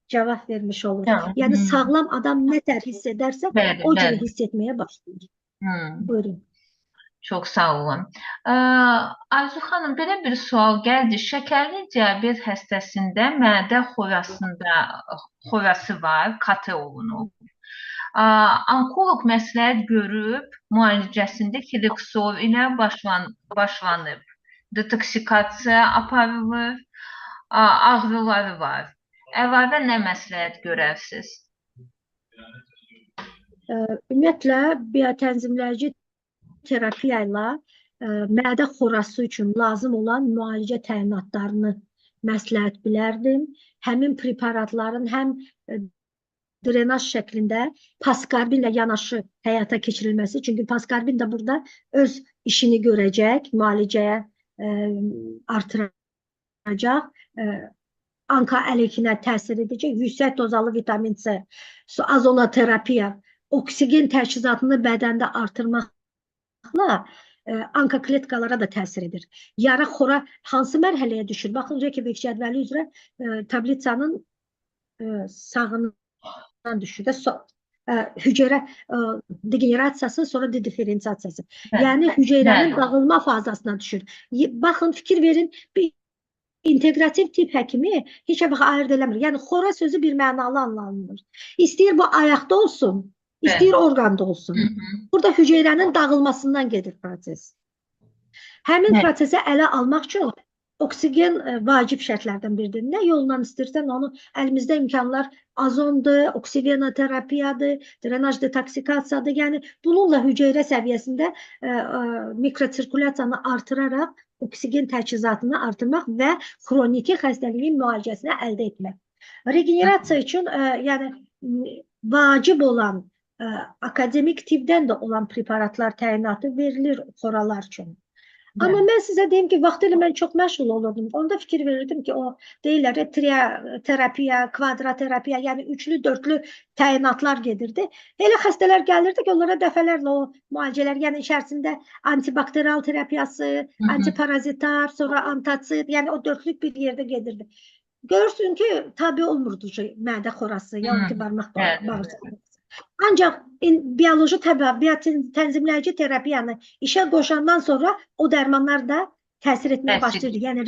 cavab vermiş olur. Yəni sağlam adam nə tər hiss edərsə, o cür hiss etməyə başlayır. Buyurun. Çox sağ olun. Arzu xanım, belə bir sual gəldi. Şəkərli diabet xəstəsində mədə xorası var, katı olunub. Onkoloq məsləhət görüb müalicəsində Kilixor ilə başlanıb. Detoksikasiya aparılır, ağrıları var. Əlavə nə məsləhət görərsiniz? Ümumiyyətlə, biotənzimləyici terapiya ilə mədə xorası üçün lazım olan müalicə təyinatlarını məsləhət bilərdim. Həmin preparatların həm drenaj şəklində paskarbinlə yanaşı həyata keçirilməsi. Çünki paskarbin də burada öz işini görəcək, müalicəyə artıracaq, onkoəlekinə təsir edəcək, yüksək dozalı vitamin C, azonoterapiya, oksigen təchizatını bədəndə artırmaqla onkokletkalara da təsir edir. Yara xora hansı mərhələyə düşür? Baxın, Reykjavik cədvəli üzrə tablitsanın sağından düşür. Hüceyrə degenerasiyası, sonra diferensiyasiyası. Yəni hüceyrənin dağılma fazasına düşür. Baxın, fikir verin, bir integrativ tip həkimi heç vaxt ayırt eləmir. Yəni xora sözü bir mənalı anlanılır. İstəyir bu ayaqda olsun, istəyir orqanda olsun. Burada hüceyrənin dağılmasından gedir proses. Həmin prosesi ələ almaq üçün oksigen vacib şərtlərdən biridir. Nə yolla istəyirsən onu, əlimizdə imkanlar azondur, oksigenoterapiyyadır, drenaj detoksikasiyadır. Yəni bununla hüceyrə səviyyəsində mikrosirkulyasiyanı artıraraq oksigen təchizatını artırmaq və xroniki xəstəliyin müalicəsini əldə etmək. Regenerasiya üçün yəni vacib olan akademik tipdən də olan preparatlar təyinatı verilir xoralar üçün. Amma mən sizə deyim ki, vaxtilə mən çox məşğul olurdum. Onda fikir verirdim ki, o deyirlər, terapiya, kvadraterapiya, yəni üçlü, dörtlü təyinatlar gedirdi. Elə xəstələr gəlirdi ki, onlara dəfələrlə o müalicələr, yəni içərisində antibakterial terapiyası, antiparazitar, sonra antitsid, yəni o dörtlük bir yerdə gedirdi. Görürsün ki, tabi olmurdu mədə xorası, ya ki, barmaq bağırsaq. Ancaq bioloji biotənzimləyici terapiyanı işə qoşandan sonra o dərmanlar da təsir etməyə başlayırdı. Yəni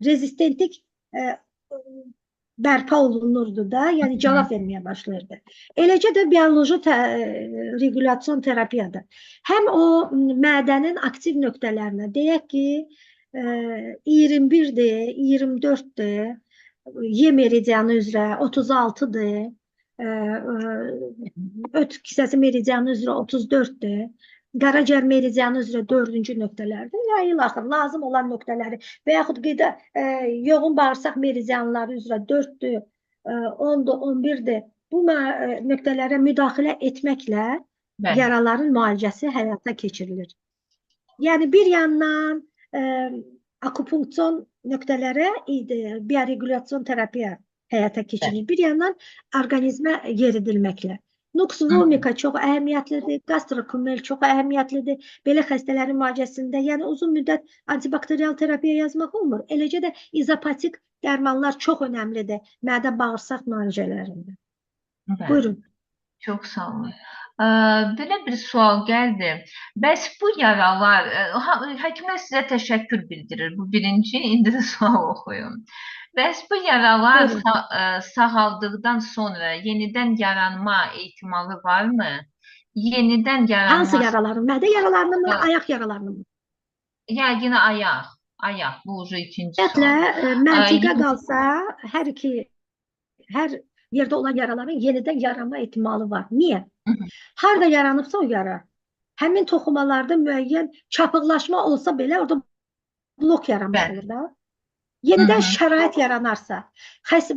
rezistentlik bərpa olunurdu da, yəni cavab verməyə başlayırdı. Eləcə də bioloji regulasyon terapiyadır. Həm o mədənin aktiv nöqtələrinə, deyək ki, 21-dir, 24-dir, Y meridianı üzrə 36-dır, öt kisəsi meridianı üzrə 34-dür, qaraciyər meridianı üzrə 4-cü nöqtələrdir. Yayılır, lazım olan nöqtələri və yaxud yoğun bağırsaq meridianları üzrə 4-dür, 10-dur, 11-dir. Bu nöqtələrə müdaxilə etməklə Bəli. yaraların müalicəsi həyata keçirilir. Yəni bir yandan akupunksion nöqtələrə bioregulyasiyon terapiya həyata keçirilir. Bir yandan orqanizmə yeridilməklə. Nux vomica çox əhəmiyyətlidir, gastrokumel çox əhəmiyyətlidir. Belə xəstələrin müalicəsində, yəni uzun müddət antibakterial terapiya yazmaq olmur. Eləcə də izopatik dərmanlar çox önəmlidir mədə-bağırsaq müalicələrində. Bəli. Buyurun. Çox sağ olun. Belə bir sual gəldi. Bəs bu yaralar, həkimlər sizə təşəkkür bildirir. Bu birinci, indi də sual oxuyum. Bəs bu yaralar sağaldıqdan sonra yenidən yaranma ehtimalı varmı? Yenidən yaranma... Hansı yaraların? Mədə yaralarını mı, ayaq yaralarını mı? Yine ayaq. Ayaq, bu ucu ikinci sual. Məntiqə qalsa, hər yerdə olan yaraların yenidən yaranma ehtimalı var. Niyə? Harada yaranıbsa o yara, həmin toxumalarda müəyyən çapıqlaşma olsa belə orada blok yaranmış olur da. Yenidən şərait yaranarsa,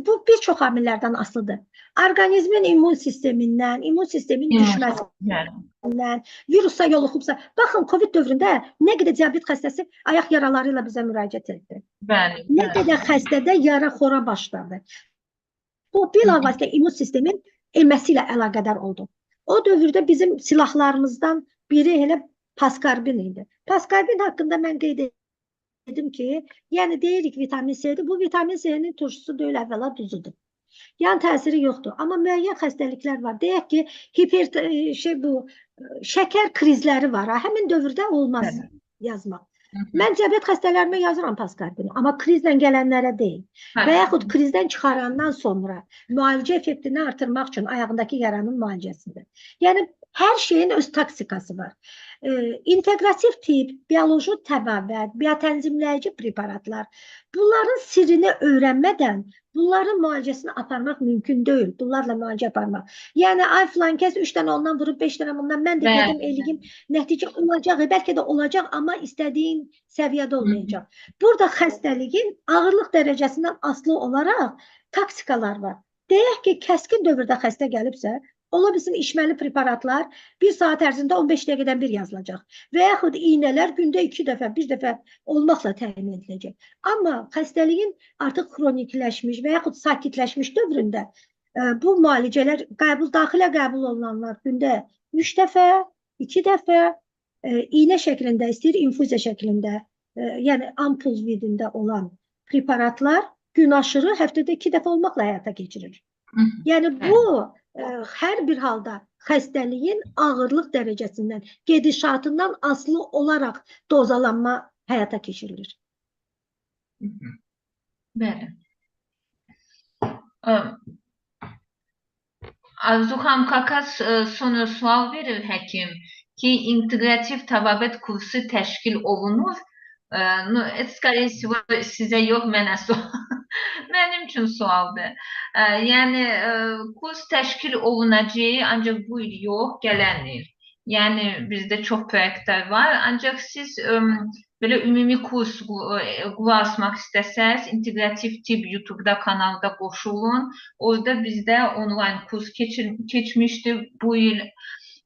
bu bir çox amillərdən asılıdır. Orqanizmin immun sistemindən, immun sistemin düşməsindən, virusa yoluxubsa. Baxın, Covid dövründə nə qədər diabet xəstəsi ayaq yaraları ilə bizə müraciət etdi. Nə qədər xəstədə yara xora başladı. Bu bilavasitə immun sistemin enməsi ilə əlaqədar oldu. O dövrdə bizim silahlarımızdan biri elə paskarbin idi. Paskarbin haqqında mən qeyd dedim ki, yəni deyirik vitamin C'dir. Bu vitamin C'nin turşusu deyil, əvvəla duzudur. Yan təsiri yoxdur. Amma müəyyən xəstəliklər var. Deyək ki, şəkər krizləri var. Həmin dövrdə olmaz yazmaq. Mən diabet xəstələrimə yazıram paskarbini, amma krizlə gələnlərə deyil. Və yaxud krizdən çıxarandan sonra müalicə effektini artırmaq üçün ayağındakı yaranın müalicəsidir. Yəni, hər şeyin öz taktikası var. İntegrativ tip, bioloji təbabət, biotənzimləyici preparatlar, bunların sirrini öyrənmədən bunların müalicəsini aparmaq mümkün deyil. Bunlarla müalicə aparmaq. Yəni, ay filan kəs 3 dənə ondan vurub, 5 dənə bundan, mən də gedim, eləyim, nəticə olacaq, bəlkə də olacaq, amma istədiyin səviyyədə olmayacaq. Burada xəstəliyin ağırlıq dərəcəsindən asılı olaraq taktikalar var. Deyək ki, kəskin dövrdə xəstə gəlibsə, ola bilsin içməli preparatlar 1 saat ərzində 15 dəqiqədən bir yazılacaq. Və yaxud iynələr gündə 2 dəfə, 1 dəfə olmaqla təyin ediləcək. Amma xəstəliyin artıq xronikləşmiş və yaxud sakitləşmiş dövründə bu müalicələr daxilə qəbul olunanlar gündə 3 dəfə, 2 dəfə iynə şəklində, istəyir infuziya şəklində, yəni ampul vidində olan preparatlar gün aşırı həftədə 2 dəfə olmaqla həyata keçirilir. Yəni bu hər bir halda xəstəliyin ağırlıq dərəcəsindən, gedişatından asılı olaraq dozalanma həyata keçirilir. Bəli. Arzu xanım Kakas sonra sual verir həkim ki, integrativ təbabət kursu təşkil olunur. Скорее всего, sizə yox, mənə sual. Mənim üçün sualdır. Yəni, kurs təşkil olunacaq, ancaq bu il yox, gələn il. Yəni, bizdə çox proyektlər var, ancaq siz belə ümumi kurs qulaq asmaq istəsəz, integrativ tip YouTube-da kanalda qoşulun. Orada bizdə onlayn kurs keçmişdir bu il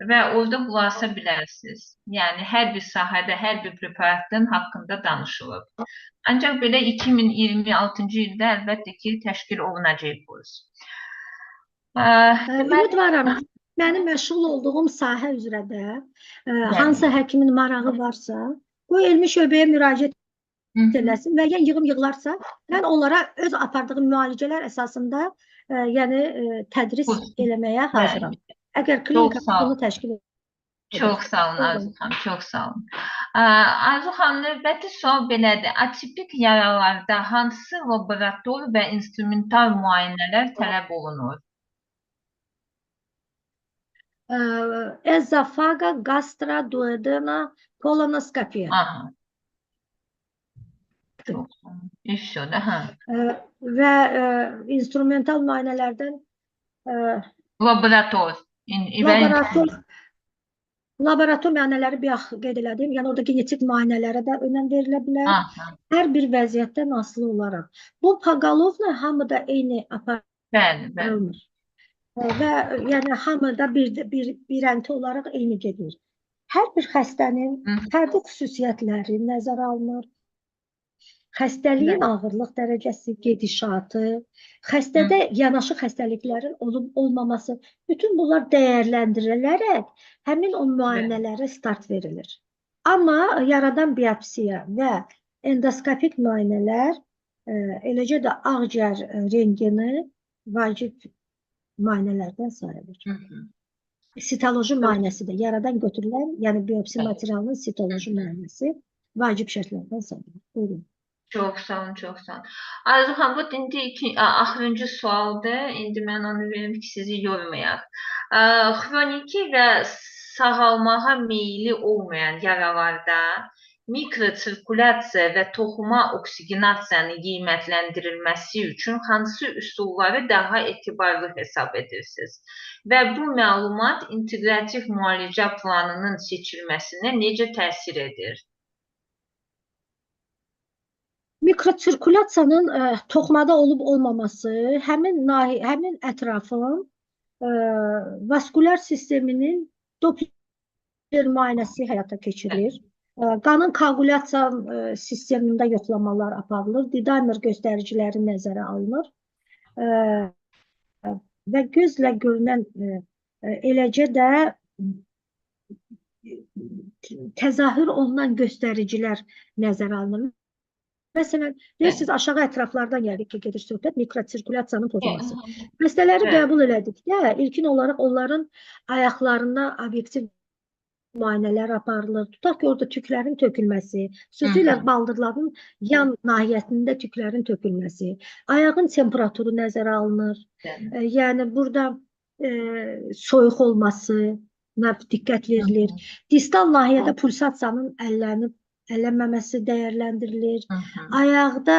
və orada qulaq asa bilərsiniz. Yəni, hər bir sahədə, hər bir preparatın haqqında danışılır. Ancaq belə 2026-cı ildə əlbəttə ki, təşkil olunacaq kurs. Ümidvaram, mənim məşğul olduğum sahə üzrə də hansı həkimin marağı varsa, bu elmi şöbəyə müraciət ediləsin və yığım yığılarsa, mən onlara öz apardığım müalicələr əsasında tədris eləməyə hazıram. Əgər klinika bunu təşkil edir. Çox sağ olun Arzu xanım, çox sağ olun. Arzu xanım, növbəti sual belədir. Atipik yaralarda hansı laborator və instrumental müayinələr tələb olunur? Ezofaga, gastra, duodena, kolonoskopiya. Aha. Çox sağ olun. İşşoda, hə. Və instrumental müayinələrdən laborator. Laborator müayinələri bir qeyd elədim. Yəni orada genetik müayinələrə də önəm verilə bilər. Hər bir vəziyyətdən asılı olaraq. Bu poqalovla hamıda eyni aparılmır. Və yəni hamı da bir ənti olaraq eyni gedir. Hər bir xəstənin Hı, fərdi xüsusiyyətləri nəzərə alınır. Xəstəliyin bəli. ağırlıq dərəcəsi, gedişatı, Hı, xəstədə yanaşı xəstəliklərin olub-olmaması, bütün bunlar dəyərləndirilərək həmin o bəli. müayinələrə start verilir. Amma yaradan biopsiya və endoskopik müayinələr, eləcə də ağciyər rentgeni vacib müayinələrdən sayılır. Hı, hı. Sitoloji Çox, müayinəsi də yaradan götürülən, yəni biopsi bəli. materialının Hı, sitoloji hı. müayinəsi vacib şərtlərdən sayılır. Buyurun. Çox sağ olun, çox sağ olun. Arzu xanım, bu indi axırıncı sualdır. İndi mən onu verim ki, sizi yormayaq. Xroniki və sağalmağa meyilli olmayan yaralarda mikrosirkulyasiya və toxuma oksigenasiyanın qiymətləndirilməsi üçün hansı üsulları daha etibarlı hesab edirsiniz? Və bu məlumat inteqrativ müalicə planının seçilməsinə necə təsir edir? Mikrotsirkulyasiyanın toxumada olub olmaması həmin ətrafın vaskulyar sisteminin Doppler müayinəsi həyata keçirilir. Qanın koagulyasiya sistemində yoxlamalar aparılır. Didamer göstəriciləri nəzərə alınır. Və gözlə görünən eləcə də təzahür olunan göstəricilər nəzərə alınır. Məsələn, deyirsiniz, aşağı ətraflardan gəlir ki, gedir söhbət, mikrosirkulyasiyanın pozulması. Xəstələri Bəli. qəbul elədikdə ilkin olaraq onların ayaqlarına obyektiv müayinələr aparılır. Tutaq ki, orada tüklərin tökülməsi, xüsusilə baldırların yan nahiyəsində tüklərin tökülməsi, ayağın temperaturu nəzərə alınır. Bəli. Yəni burada soyuq olması diqqət verilir. Distal nahiyədə pulsasiyanın ələnməməsi dəyərləndirilir. Ayaqda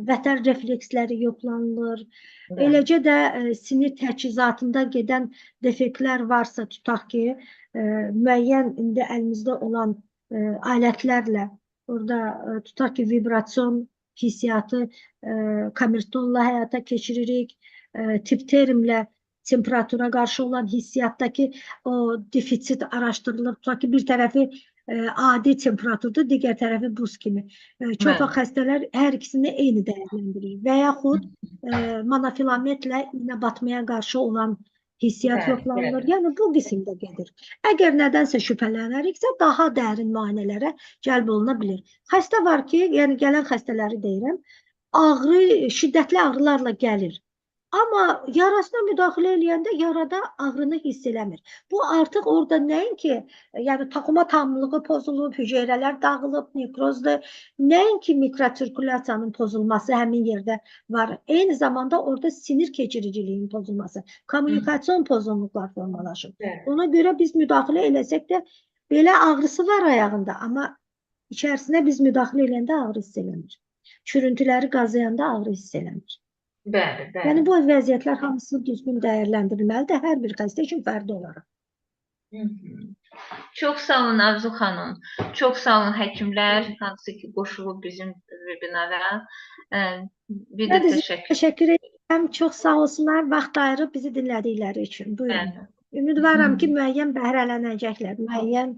vətər refleksləri yoxlanılır. Bəli. Eləcə də sinir təchizatında gedən defektlər varsa, tutaq ki, müəyyən indi əlimizdə olan alətlərlə orada tutaq ki, vibrasyon hissiyatı kamertonla həyata keçiririk. Tipterimlə temperatura qarşı olan hissiyatdakı o defitsit araşdırılır. Tutaq ki, bir tərəfi adi temperaturda, digər tərəfi buz kimi. Çox vaxt xəstələr hər ikisini eyni dəyərləndirir və yaxud monofilamentlə iynə batmaya qarşı olan hissiyat yoxlanılır. Yəni bu qismdə gedir. Əgər nədənsə şübhələnəriksə daha dərin müayinələrə cəlb oluna bilir. Xəstə var ki, yəni gələn xəstələri deyirəm, ağrı, şiddətli ağrılarla gəlir. Amma yarasına müdaxilə eləyəndə yarada ağrını hiss eləmir. Bu artıq orada nəinki, yəni toxuma tamlığı pozulub, hüceyrələr dağılıb, nekrozdur. Nəinki mikrosirkulyasiyanın pozulması həmin yerdə var. Eyni zamanda orada sinir keçiriciliyin pozulması, kommunikasyon pozulmalar formalaşır. Ona görə biz müdaxilə eləsək də belə ağrısı var ayağında, amma içərisinə biz müdaxilə eləyəndə ağrı hiss eləmir. Çürüntüləri qazıyanda ağrı hiss eləmir. Bəli, bəli. Yəni bu vəziyyətlər hamısı düzgün dəyərləndirilməlidir hər bir xəstə üçün fərdi olaraq. Çox sağ olun Arzu xanım. Çox sağ olun həkimlər, hansı ki qoşulub bizim webinara. Bir də təşəkkür edirəm. Çox sağ olsunlar, vaxt ayırıb bizi dinlədikləri üçün. Buyurun. Ümidvaram ki, müəyyən bəhrələnəcəklər, müəyyən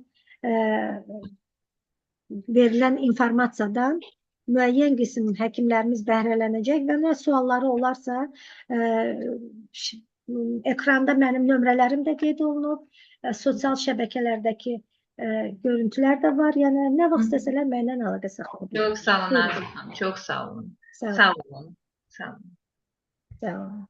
verilən informasiyadan müəyyən qism həkimlərimiz bəhrələnəcək və nə sualları olarsa ekranda mənim nömrələrim də qeyd olunub, sosial şəbəkələrdəki görüntülər də var. Yəni nə vaxt istəsələr mənimlə əlaqə saxlaya bilərlər. Çox sağ olun Arzu xanım, çox sağ olun. Sağ olun. Sağ olun. Sağ olun.